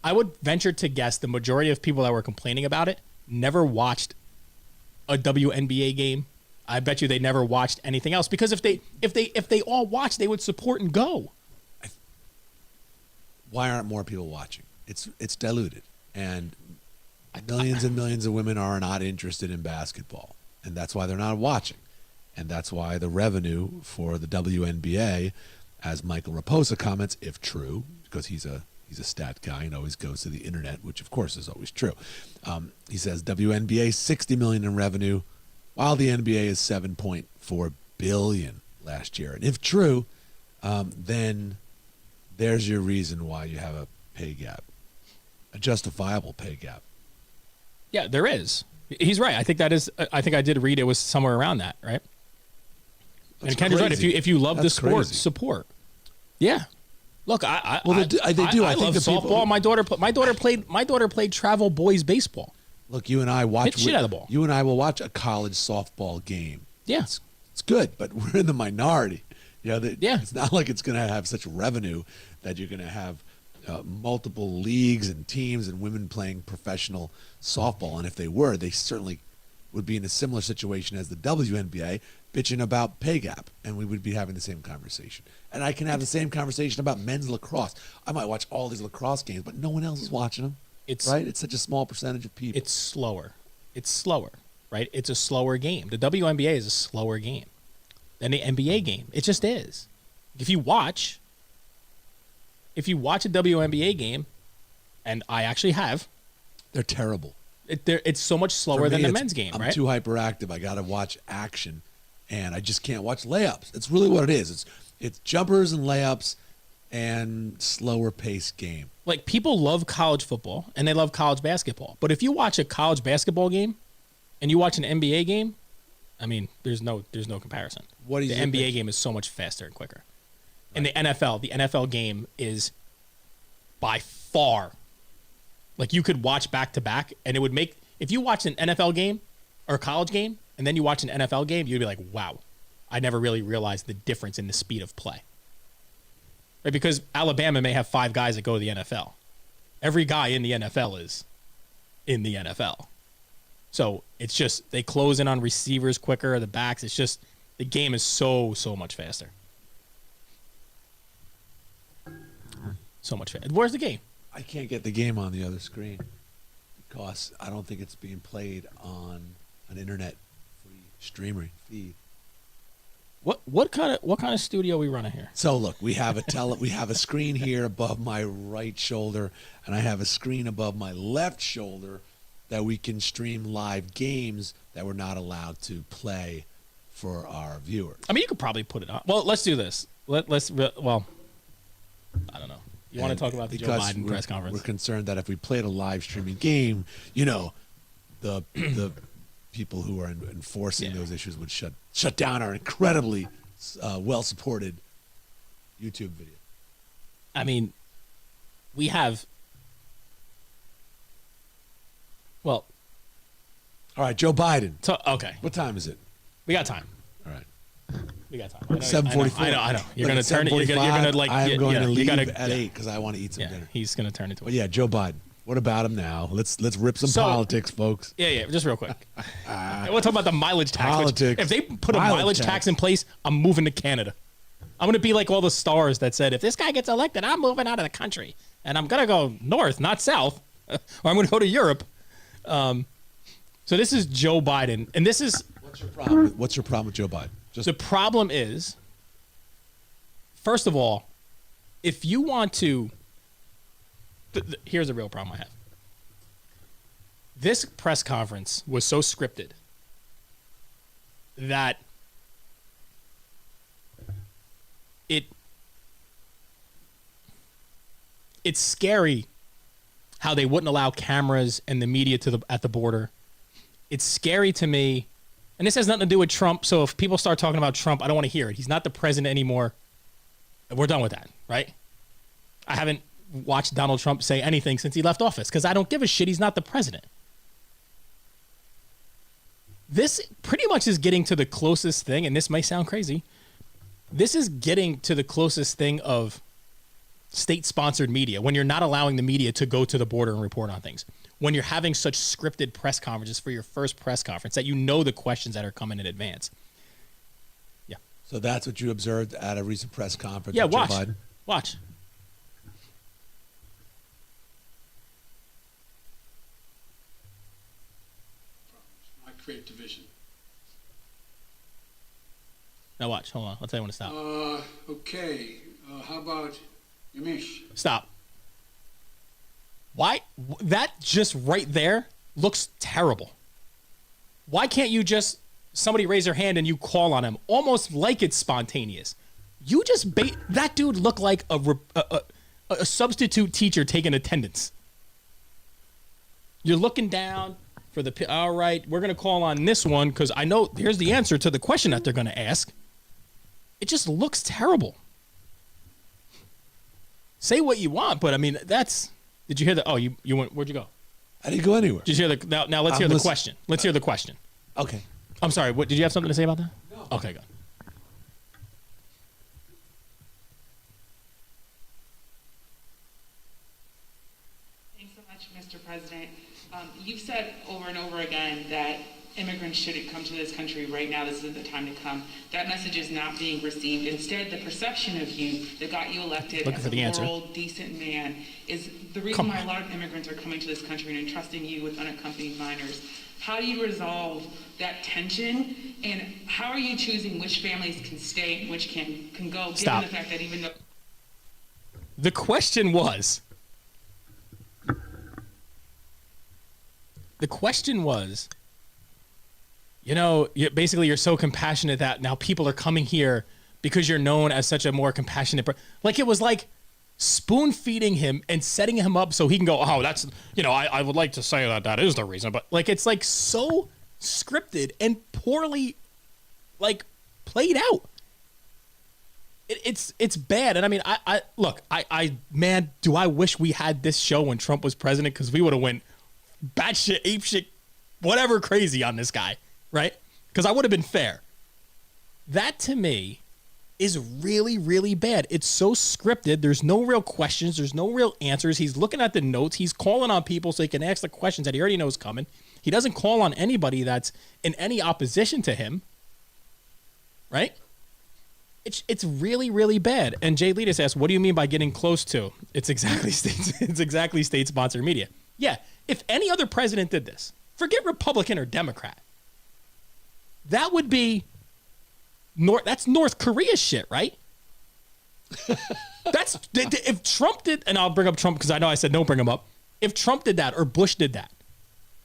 I would venture to guess the majority of people that were complaining about it never watched a WNBA game. I bet you they never watched anything else, because if they all watched, they would support and go. Why aren't more people watching? It's diluted, and millions and millions of women are not interested in basketball, and that's why they're not watching, and that's why the revenue for the WNBA, as Michael Raposa comments, if true, because he's a stat guy and always goes to the internet, which of course is always true. He says WNBA $60 million in revenue, while the NBA is $7.4 billion last year. And if true, then there's your reason why you have a pay gap, a justifiable pay gap. Yeah, there is. He's right. I think that is. I think I did read it was somewhere around that, right? That's and Kendra's right. crazy. If you love the That's sport, crazy. support. Yeah. Look, Well, they do. I I think love the softball. people- My daughter played travel boys baseball. Look, you and I watch. Hit shit out of the ball. You and I will watch a college softball game. Yeah. It's good, but we're in the minority. Yeah. It's not like it's going to have such revenue that you're going to have multiple leagues and teams and women playing professional softball. And if they were, they certainly would be in a similar situation as the WNBA, bitching about pay gap, and we would be having the same conversation. And I can have the same conversation about men's lacrosse. I might watch all these lacrosse games, but no one else is watching them. Right? It's such a small percentage of people. It's slower, right? It's a slower game. The WNBA is a slower game than the NBA game. It just is. If you watch a WNBA game, and I actually have, They're terrible. It's so much slower For me, than the it's- men's game, I'm right? too hyperactive. I got to watch action, and I just can't watch layups. It's really what it is. It's jumpers and layups and slower paced game. Like, people love college football and they love college basketball. But if you watch a college basketball game and you watch an NBA game, I mean, there's no comparison. What is the your NBA pick? game is so much faster and quicker. And the NFL game is by far, like, you could watch back to back, and it would make, if you watch an NFL game or a college game and then you watch an NFL game, you'd be like, wow, I never really realized the difference in the speed of play. Right? Because Alabama may have 5 guys that go to the NFL. Every guy in the NFL is in the NFL. So it's just, they close in on receivers quicker, the backs. It's just, the game is so much faster. So much faster. Where's the game? I can't get the game on the other screen because I don't think it's being played on an internet free streaming feed. What kind of studio we running here? So look, we have a screen here above my right shoulder, and I have a screen above my left shoulder that we can stream live games that we're not allowed to play for our viewers. I mean, you could probably put it on. Well, let's do this. Let's I don't know. You want to talk about the Joe Because Biden press conference? We're concerned that if we played a live streaming game, the people who are enforcing those issues would shut down our incredibly well-supported YouTube video. I mean, we have. Well, all right, Joe Biden. Okay, What time is it? we got time. All right. We got time. 7:44. I know. You're gonna turn it. You're gonna like. I'm going to you leave gotta, at 8 because I want to eat some Yeah, dinner. he's gonna turn it to. But yeah, Joe Biden. What about him now? Let's rip some So- politics, folks. Yeah, just real quick. I want to talk about the mileage tax. which, Politics. if they put a Mileage mileage tax. tax in place, I'm moving to Canada. I'm gonna be like all the stars that said, if this guy gets elected, I'm moving out of the country, and I'm gonna go north, not south, or I'm gonna go to Europe. So this is Joe Biden, and this is What's your problem with Joe Biden? Just the problem is, first of all, if you want to, here's the real problem I have. This press conference was so scripted that it's scary how they wouldn't allow cameras and the media at the border. It's scary to me, and this has nothing to do with Trump. So if people start talking about Trump, I don't want to hear it. He's not the president anymore. We're done with that, right? I haven't watched Donald Trump say anything since he left office because I don't give a shit. He's not the president. This pretty much is getting to the closest thing, and this may sound crazy. This is getting to the closest thing of state-sponsored media when you're not allowing the media to go to the border and report on things. When you're having such scripted press conferences for your first press conference that you know the questions that are coming in advance. Yeah. So that's what you observed at a recent press conference Yeah, with watch. Joe Biden? Watch. Not create division. Now watch. Hold on. I'll tell you when to stop. Okay. How about Yamish? Stop. Why? That just right there looks terrible. Why can't you just, somebody raise their hand and you call on him, almost like it's spontaneous? You just that dude looked like a substitute teacher taking attendance. You're looking down. All right, we're going to call on this one because I know here's the answer to the question that they're going to ask. It just looks terrible. Say what you want, but I mean, did you hear the, you went, where'd you go? I didn't go anywhere. Did you hear now let's hear the question. Let's hear the question. Okay. I'm sorry, what, did you have something to say about that? No. Okay, good. Thanks so much, Mr. President. You've said over and over again that immigrants shouldn't come to this country right now. This isn't the time to come. That message is not being received. Instead, the perception of you that got you elected as a moral, decent man is the reason why a lot of immigrants are coming to this country and entrusting you with unaccompanied minors. How do you resolve that tension, and how are you choosing which families can stay and which can go, given the fact that even though... The question was, basically you're so compassionate that now people are coming here because you're known as such a more compassionate like it was like spoon feeding him and setting him up so he can go, oh, that's, I would like to say that is the reason, but like it's like so scripted and poorly like played out. It's bad. And I mean, man, do I wish we had this show when Trump was president, because we would have went batshit, apeshit, whatever crazy on this guy, right? Because I would have been fair. That to me is really, really bad. It's so scripted. There's no real questions. There's no real answers. He's looking at the notes. He's calling on people so he can ask the questions that he already knows coming. He doesn't call on anybody that's in any opposition to him, right? It's really, really bad. And Jay Leadus asks, what do you mean by getting close to? It's exactly state-sponsored media. Yeah, if any other president did this, forget Republican or Democrat, that would be that's North Korea shit, right? If Trump did, and I'll bring up Trump because I know I said don't bring him up. If Trump did that or Bush did that,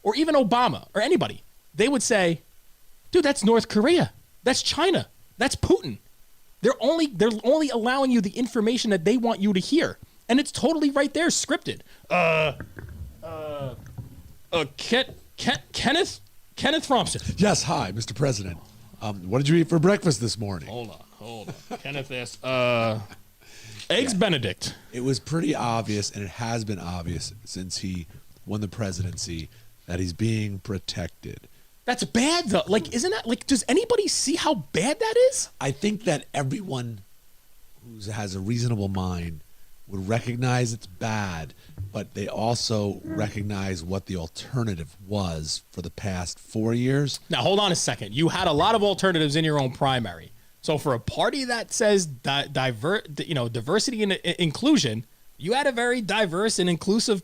or even Obama or anybody, they would say, dude, that's North Korea. That's China. That's Putin. They're only allowing you the information that they want you to hear. And it's totally right there, scripted. Kenneth Thompson. Yes, hi, Mr. President. What did you eat for breakfast this morning? Hold on. Kenneth asked, Eggs Benedict. It was pretty obvious, and it has been obvious since he won the presidency, that he's being protected. That's bad, though. Like, isn't that, like, does anybody see how bad that is? I think that everyone who has a reasonable mind would recognize it's bad, but they also recognize what the alternative was for the past 4 years. Now, hold on a second. You had a lot of alternatives in your own primary. So for a party that says diversity and inclusion, you had a very diverse and inclusive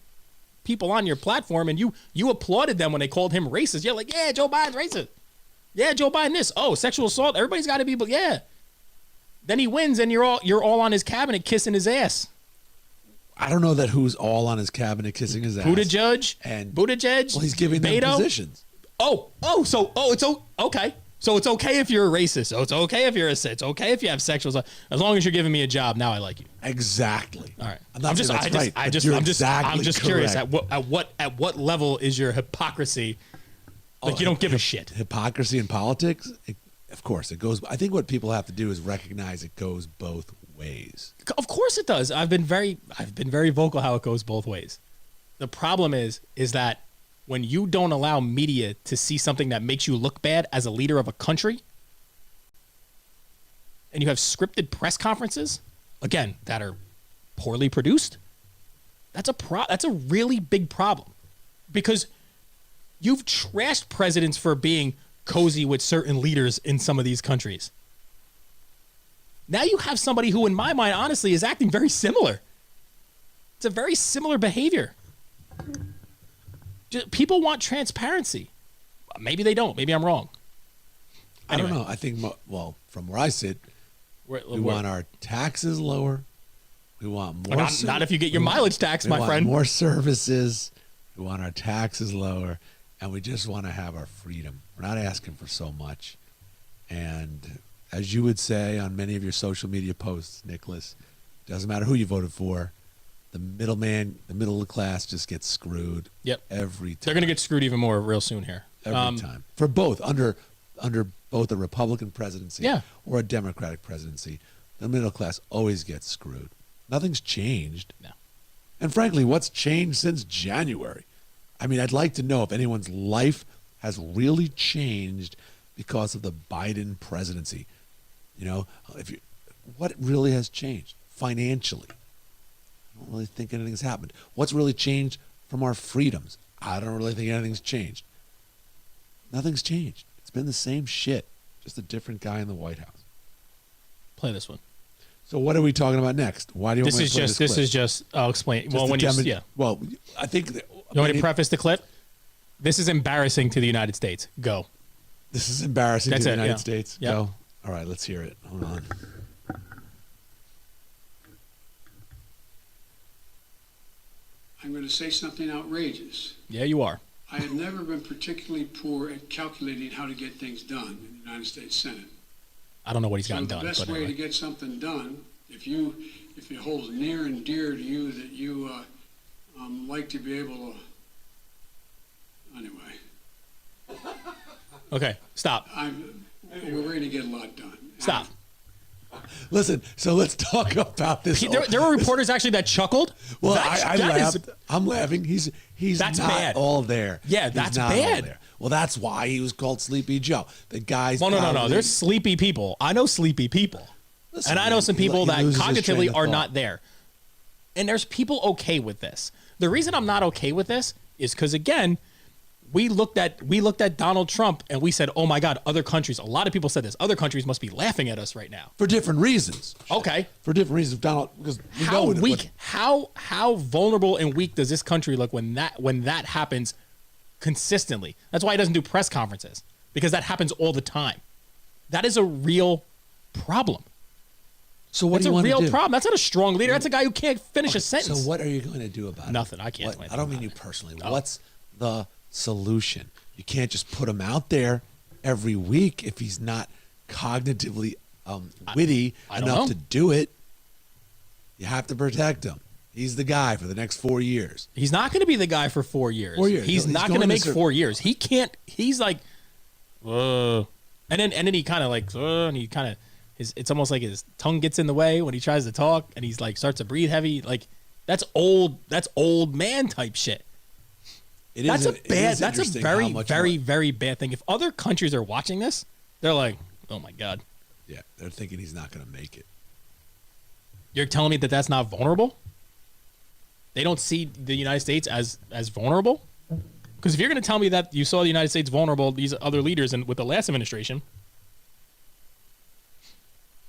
people on your platform, and you applauded them when they called him racist. You're like, yeah, Joe Biden's racist. Yeah, Joe Biden this. Oh, sexual assault. Everybody's got to be, yeah. Then he wins, and you're all on his cabinet kissing his ass. I don't know that who's all on his cabinet kissing his ass. Buttigieg. Well, he's giving them positions. It's okay. So it's okay if you're a racist. So it's okay if it's okay if you have sexual assault. As long as you're giving me a job, now I like you. Exactly. All right. I'm just curious at what level is your hypocrisy? Like you don't give a shit. Hypocrisy in politics? Of course it goes. I think what people have to do is recognize it goes both ways. Of course it does. I've been very vocal how it goes both ways. The problem is that when you don't allow media to see something that makes you look bad as a leader of a country, and you have scripted press conferences, again, that are poorly produced, that's a really big problem. Because you've trashed presidents for being cozy with certain leaders in some of these countries. Now you have somebody who, in my mind, honestly, is acting very similar. It's a very similar behavior. People want transparency. Maybe they don't. Maybe I'm wrong. Anyway. I don't know. I think, from where I sit, we want our taxes lower. We want more. Not if you get your mileage tax, my friend. More services. We want our taxes lower. And we just want to have our freedom. We're not asking for so much. And as you would say on many of your social media posts, Nicholas, doesn't matter who you voted for, the middleman, the middle class just gets screwed. Yep. Every time. They're going to get screwed even more real soon here. Every time. For both, under both a Republican presidency or a Democratic presidency, the middle class always gets screwed. Nothing's changed. No. And frankly, what's changed since January? I mean, I'd like to know if anyone's life has really changed because of the Biden presidency. You know, what really has changed financially? I don't really think anything's happened. What's really changed from our freedoms? I don't really think anything's changed. Nothing's changed. It's been the same shit, just a different guy in the White House. Play this one. So what are we talking about next? Why do you want me to play this clip? This is just, I'll explain. Just Well, to when you, Well, I think... You want me to preface the clip? This is embarrassing to the United States. Go. This is embarrassing to the United States. Yep. Go. All right, let's hear it. Hold on. I'm going to say something outrageous. Yeah, you are. I have never been particularly poor at calculating how to get things done in the United States Senate. I don't know what he's So gotten the done. best But way anyway. to get something done, if it holds near and dear to you that you like to be able to, anyway, Okay, stop. we're going to get a lot done. Stop. Listen, so let's talk about this. There were reporters actually that chuckled. Well, That I is- laughed. I'm laughing. He's That's not bad. all there. Yeah, He's that's not all bad. there. Well, that's why he was called Sleepy Joe. The guy's Well, no. probably- There's sleepy people. I know sleepy people. Listen, And I know man, some he people that loses his train cognitively of are thought. not there. And there's people okay with this. The reason I'm not okay with this is because, again, we looked at Donald Trump and we said, oh my God, other countries, a lot of people said this, other countries must be laughing at us right now. For different reasons. Okay. For different reasons. Donald, because we How know what- weak, how vulnerable and weak does this country look when that happens consistently? That's why he doesn't do press conferences, because that happens all the time. That is a real problem. So what That's do you a want real to do? problem. That's not a strong leader. That's a guy who can't finish a sentence. So what are you going to do about Nothing. it? I can't do anything I don't mean about you it. personally. No. What's the solution? You can't just put him out there every week if he's not cognitively witty I don't enough know. to do it. You have to protect him. He's the guy for the next 4 years. He's not going to be the guy for 4 years. 4 years. He's No, he's not going going to to make serve- 4 years. He can't. He's like, and then he kind of like, and he kind of, it's almost like his tongue gets in the way when he tries to talk, and he's like starts to breathe heavy. Like that's old man type shit. It That's is a it bad. is That's a interesting very, how much very, more- very bad thing. If other countries are watching this, they're like, oh my God, Yeah, they're thinking he's not going to make it. you're telling me that that's not vulnerable? They don't see the United States as vulnerable? Because if you're going to tell me that you saw the United States vulnerable, these other leaders and with the last administration,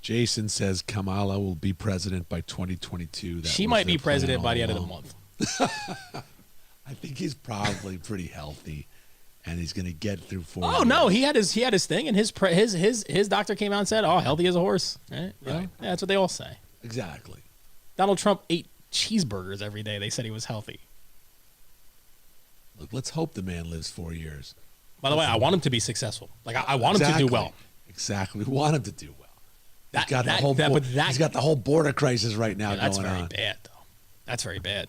Jason says Kamala will be president by 2022. That she was might their be president plan by the all end of the along. month. I think he's probably pretty healthy, and he's going to get through 4 Oh no, he had his thing, and his doctor came out and said, "Oh, healthy as a horse." Right? You know? Right. Yeah, that's what they all say. Exactly. Donald Trump ate cheeseburgers every day. They said he was healthy. Look, let's hope the man lives 4 years. By the way, I want him to be successful. Like I want him to do well. Exactly. We want him to do well. That- he's got that- the whole that- bo- but that- he's got the whole border crisis right now Yeah, that's going very on. bad, though. That's very bad.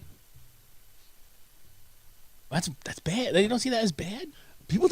That's bad. They don't see that as bad. People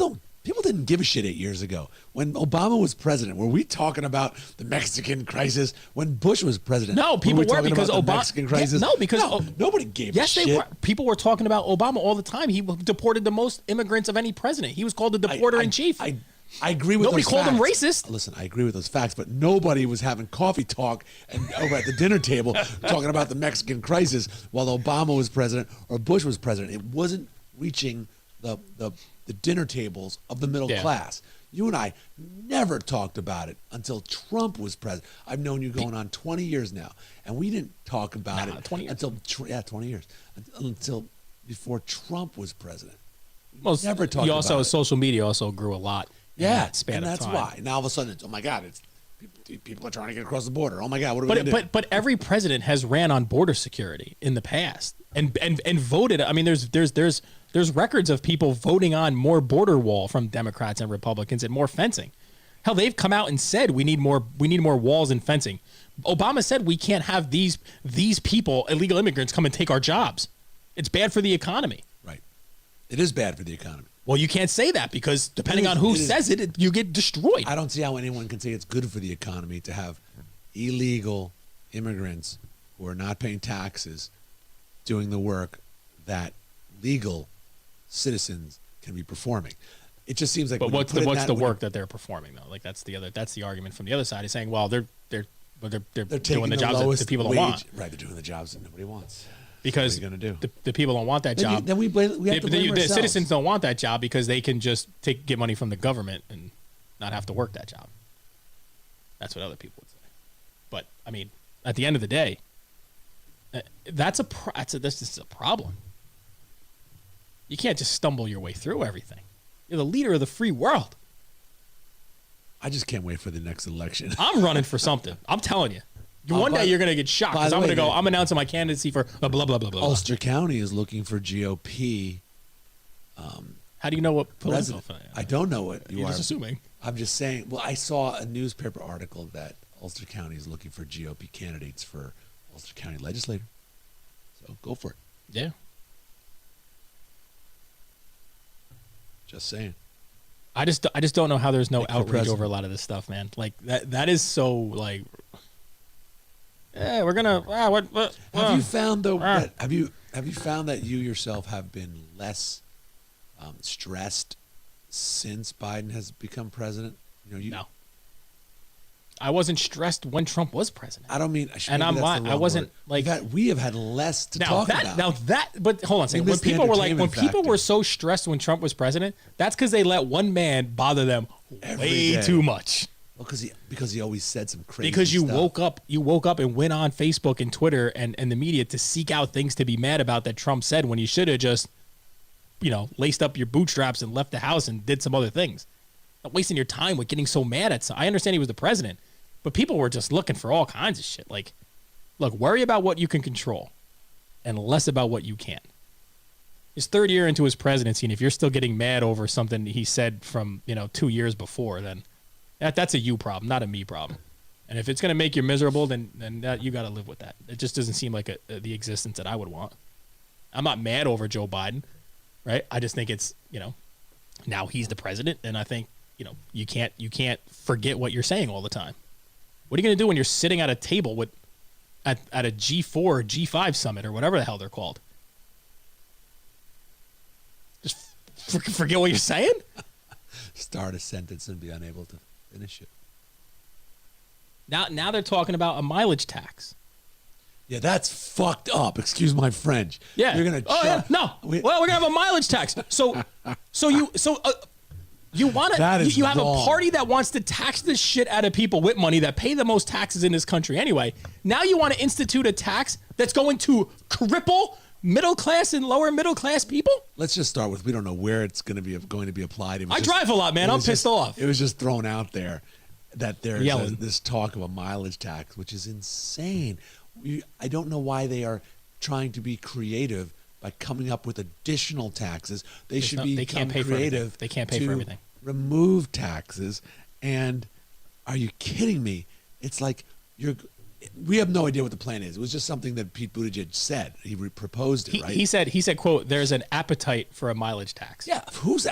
didn't give a shit 8 years ago when Obama was president. Were we talking about the Mexican crisis when Bush was president? No, people we were talking because about the Obama. Mexican crisis. No, because nobody gave yes, a shit. they were. People were talking about Obama all the time. He deported the most immigrants of any president. He was called the deporter in chief. I agree with Nobody those called him facts. racist. Listen, I agree with those facts, but nobody was having coffee talk and over at the dinner table talking about the Mexican crisis while Obama was president or Bush was president. It wasn't reaching the dinner tables of the middle Yeah. class. You and I never talked about it until Trump was president. I've known you going on 20 years now, and we didn't talk about it 20 years. until 20 years until before Trump was president. Well, never talked you also about it. social media also grew a lot. in Yeah, that span and of that's time. why. Now all of a sudden, it's oh my God, it's people are trying to get across the border. Oh my God, what are we gonna do? But every president has ran on border security in the past and voted. I mean, there's records of people voting on more border wall from Democrats and Republicans and more fencing. Hell, they've come out and said we need more walls and fencing. Obama said we can't have these people, illegal immigrants, come and take our jobs. It's bad for the economy. Right. It is bad for the economy. Well, you can't say that because depending on who says it, you get destroyed. I don't see how anyone can say it's good for the economy to have illegal immigrants who are not paying taxes doing the work that legal citizens can be performing. It just seems like. But what's the work that they're performing though? Like that's the argument from the other side is saying, well, they're doing the jobs that the people don't want. Right, they're doing the jobs that nobody wants. Because what are you gonna do? The people don't want that job. Then we have to blame the ourselves. citizens don't want that job because they can just get money from the government and not have to work that job. That's what other people would say. But I mean, at the end of the day, this is a problem. You can't just stumble your way through everything. You're the leader of the free world. I just can't wait for the next election. I'm running for something. I'm telling you. One day you're going to get shocked because I'm going to go, I'm announcing my candidacy for blah, blah, blah, blah, blah. Ulster County is looking for GOP. How do you know what political? I don't know what you You're are. just assuming. I'm just saying, well, I saw a newspaper article that Ulster County is looking for GOP candidates for Ulster County legislator. So go for it. Yeah. Just saying. I just don't know how there's no Like for outrage president. over a lot of this stuff, man. Like that is so like, yeah, we're gonna. What? Have you found though? Have you found that you yourself have been less stressed since Biden has become president? No. I wasn't stressed when Trump was president. I don't mean. And I wasn't like. We have had less to talk about. But hold on a second. When people were like, when people were so stressed when Trump was president, that's because they let one man bother them way too much. Well, because he always said some crazy. Because you stuff. woke up and went on Facebook and Twitter and the media to seek out things to be mad about that Trump said when you should have just, laced up your bootstraps and left the house and did some other things. Not wasting your time with getting so mad at some. I understand he was the president, but people were just looking for all kinds of shit. Like, look, worry about what you can control and less about what you can't. His third year into his presidency, and if you're still getting mad over something he said from 2 years before, then that's a you problem, not a me problem. And if it's going to make you miserable, then you got to live with that. It just doesn't seem like the existence that I would want. I'm not mad over Joe Biden, right? I just think it's, now he's the president, and I think, you can't forget what you're saying all the time. What are you going to do when you're sitting at a table at a G4 or G5 summit or whatever the hell they're called? Just forget what you're saying? Start a sentence and be unable to finish it. Now they're talking about a mileage tax. Yeah, that's fucked up. Excuse my French. Yeah. You're gonna. We're gonna have a mileage tax. You want to? You have wrong. A party that wants to tax the shit out of people with money that pay the most taxes in this country anyway. Now you want to institute a tax that's going to cripple middle class and lower middle class people? Let's just start with we don't know where it's going to be applied. I drive a lot, man. I'm pissed off. It was just thrown out there that there's this talk of a mileage tax, which is insane. I don't know why they are trying to be creative by coming up with additional taxes. They should be creative. They can't pay for everything. Remove taxes. And are you kidding me? It's like we have no idea what the plan is. It was just something that Pete Buttigieg said. He proposed it, right? He said, quote, there's an appetite for a mileage tax. Yeah. Who's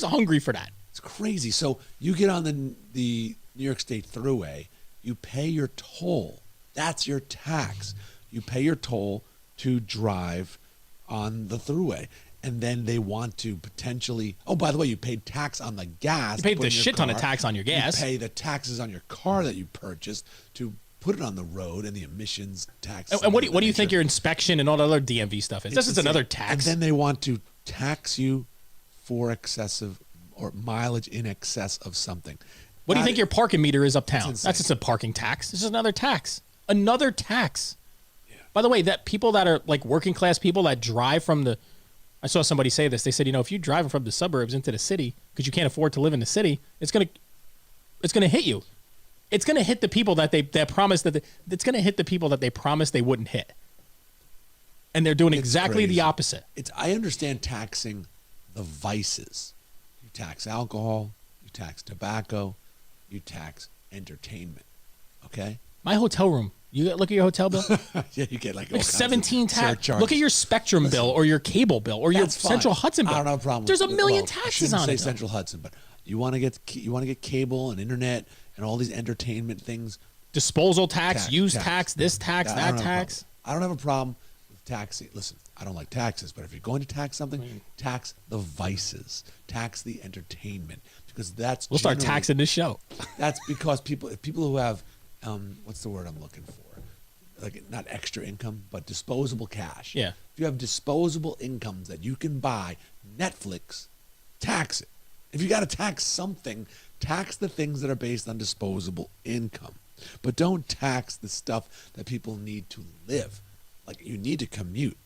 hungry for that? It's crazy. So you get on the New York State Thruway, you pay your toll. That's your tax. You pay your toll to drive on the Thruway. And then they want to potentially, oh, by the way, you paid tax on the gas. You paid the shit ton of tax on your gas. You pay the taxes on your car that you purchased to put it on the road and the emissions tax. And what do you think your inspection and all the other DMV stuff is? This is another tax. And then they want to tax you for excessive or mileage in excess of something. What do you think your parking meter is uptown? That's just a parking tax. This is another tax. Another tax. Yeah. By the way, that people that are like working class people that drive from the, I saw somebody say this. They said, if you drive from the suburbs into the city because you can't afford to live in the city, it's gonna hit you. It's gonna hit the people that promised it's gonna hit the people that they promised they wouldn't hit. And they're doing exactly the opposite. I understand taxing the vices. You tax alcohol, you tax tobacco, you tax entertainment. Okay. My hotel room. Look at your hotel bill. Yeah, you get like all Like kinds of 17 tax. surcharges. Look at your Spectrum bill or your cable bill or your That's fine. Central Hudson bill. I don't have a problem. There's a million I taxes shouldn't on say it. though. Central Hudson, but you want to get cable and internet and all these entertainment things. Disposal tax, use tax, this tax, I that don't have a tax. problem. I don't have a problem with taxing. Listen, I don't like taxes, but if you're going to tax something, tax the vices, tax the entertainment, because that's We'll start generally- taxing this show. That's because people who have, what's the word I'm looking for? Like not extra income, but disposable cash. Yeah. If you have disposable incomes that you can buy Netflix, tax it. If you got to tax something, tax the things that are based on disposable income. But don't tax the stuff that people need to live. Like you need to commute.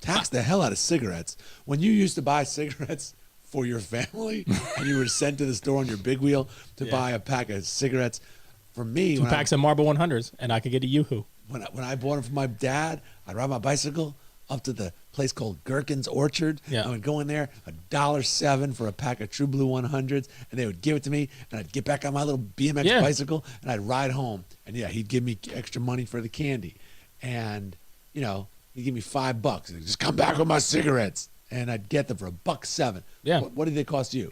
Tax the hell out of cigarettes. When you used to buy cigarettes for your family and you were sent to the store on your big wheel to buy a pack of cigarettes, for me, 2 packs of Marlboro 100s, and I could get a Yoo-hoo. when I bought them for my dad, I'd ride my bicycle up to the place called Gherkin's Orchard. Yeah. I would go in there, $1.07 for a pack of True Blue 100s, and they would give it to me, and I'd get back on my little BMX bicycle, and I'd ride home. And yeah, he'd give me extra money for the candy, and he'd give me $5. He'd just come back with my cigarettes, and I'd get them for $1.07. Yeah. What did they cost you?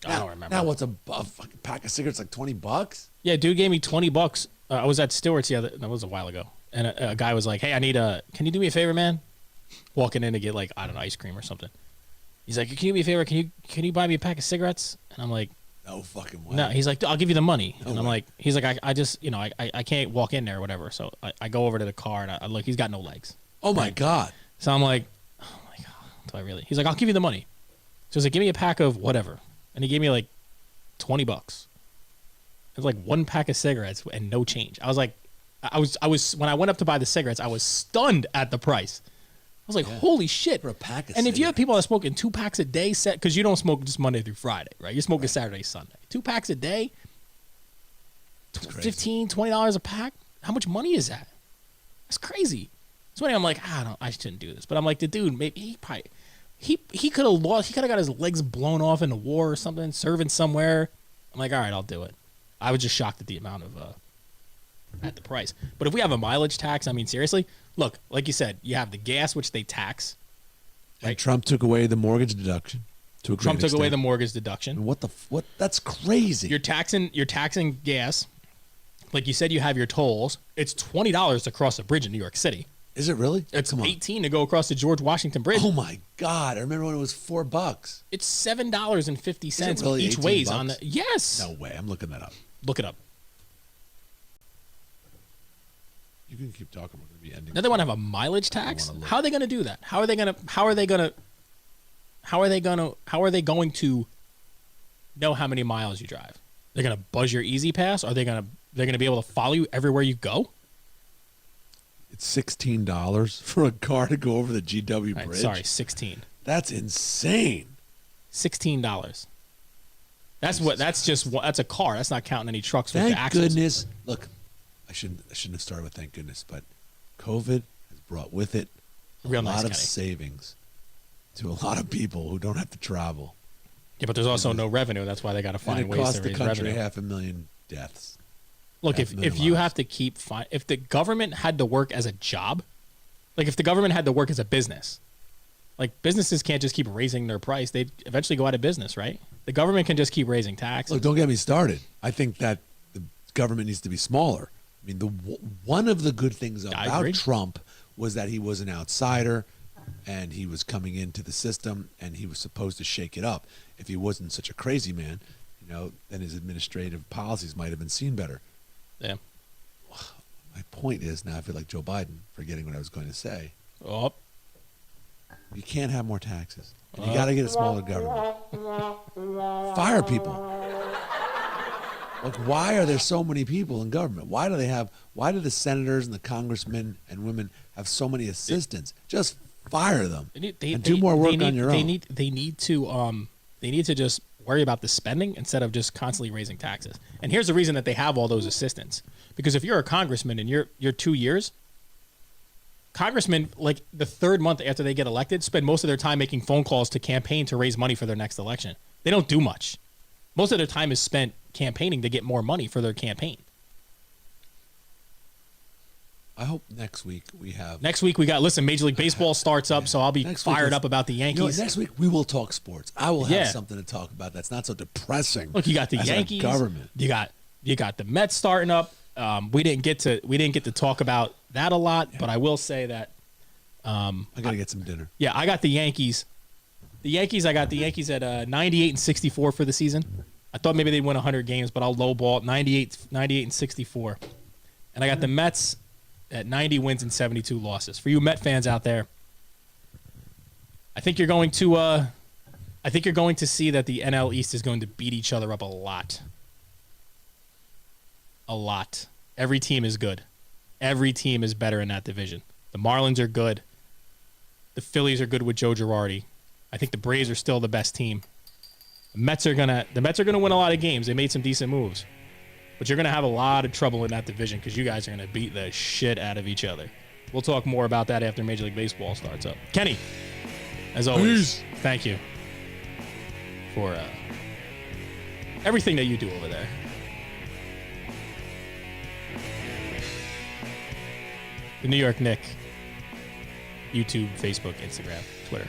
I don't remember. Now what's a fucking pack of cigarettes like $20? Yeah, dude gave me $20. I was at Stewart's that was a while ago, and a guy was like, "Hey, can you do me a favor, man?" Walking in to get like I don't know ice cream or something. He's like, "Can you do me a favor? Can you buy me a pack of cigarettes?" And I'm like, No fucking way. "No." He's like, "I'll give you the money." No and I'm way. like, "He's like, I just I can't walk in there or whatever." So I go over to the car and I look. He's got no legs. Oh my God. So I'm like, "Oh my god, do I really?" He's like, "I'll give you the money." So he's like, "Give me a pack of whatever," and he gave me like $20. It was like 1 pack of cigarettes and no change. I was like, I was when I went up to buy the cigarettes, I was stunned at the price. I was like, holy shit. For a pack of And if you have cigarettes. people that are smoking 2 packs a day, because you don't smoke just Monday through Friday, right? You're smoking Saturday, Sunday. 2 packs a day, crazy. $15, $20 a pack. How much money is that? That's crazy. So anyway, I'm like, I shouldn't do this. But I'm like, the dude, maybe he could have lost. He could have got his legs blown off in a war or something, serving somewhere. I'm like, all right, I'll do it. I was just shocked at the amount of at the price. But if we have a mileage tax, I mean, seriously, look, like you said, you have the gas, which they tax. And Trump took away the mortgage deduction. To a Trump great took away the extent. mortgage deduction. And what? That's crazy. You're taxing gas. Like you said, you have your tolls. It's $20 to cross a bridge in New York City. Is it really? It's Come on. $18 to go across the George Washington Bridge. Oh my God! I remember when it was $4. It's $7.50 Is it really each 18 ways bucks? on the. Yes. No way! I'm looking that up. Look it up. You can keep talking. We're going to be ending. Now they want to have a mileage tax. wanna look. How are they going to do that? How are they going to know how many miles you drive? They're going to buzz your Easy Pass. Are they going to be able to follow you everywhere you go? It's $16 for a car to go over the GW Right, bridge. sorry, 16. That's insane. $16. That's a car. That's not counting any trucks with the Thank axles. goodness. Look, I shouldn't have started with thank goodness, but COVID has brought with it a Real lot nice of guy. savings to a lot of people who don't have to travel. Yeah, but there's also no revenue. That's why they got to And find it ways cost to the raise country revenue. 500,000 deaths. Look, if 500,000 you lives. have to if the government had to work as a job, like if the government had to work as a business, like businesses can't just keep raising their price. They'd eventually go out of business, right? The government can just keep raising taxes. Look, don't get me started. I think that the government needs to be smaller. I mean, one of the good things I about agree. Trump was that he was an outsider and he was coming into the system and he was supposed to shake it up. If he wasn't such a crazy man, then his administrative policies might have been seen better. Yeah. My point is, now I feel like Joe Biden, forgetting what I was going to say. Oh, You can't have more taxes. And you got to get a smaller government. Fire people. Like, why are there so many people in government? Why do the senators and the congressmen and women have so many assistants? Just fire them and do more work on your own. They need to just worry about the spending instead of just constantly raising taxes. And here's the reason that they have all those assistants. Because if you're a congressman and you're 2 years, congressmen, like the third month after they get elected, spend most of their time making phone calls to campaign to raise money for their next election. They don't do much. Most of their time is spent campaigning to get more money for their campaign. I hope next week we have. Next week we got, listen, Major League Baseball starts up, so I'll be Next week fired is- up about the You know what, Yankees. next week we will talk sports. I will have Yeah. something to talk about that's not so depressing. Look, you got the as our Yankees. government. You got the Mets starting up. We didn't get to talk about that a lot, but I will say that I gotta get some dinner. yeah, I got the Yankees. I got the Yankees at 98-64 for the season. I thought maybe they'd win 100 games, but I'll lowball it, 98-64. And I got the Mets at 90 wins and 72 losses. For you Met fans out there, I think you're going to see that the NL East is going to beat each other up a lot. A lot. Every team is good. Every team is better in that division. The Marlins are good. The Phillies are good with Joe Girardi. I think the Braves are still the best team. The Mets are gonna win a lot of games. They made some decent moves. But you're gonna have a lot of trouble in that division because you guys are gonna beat the shit out of each other. We'll talk more about that after Major League Baseball starts up. Kenny, as always, thank you for everything that you do over there. The New York Nick, YouTube, Facebook, Instagram, Twitter.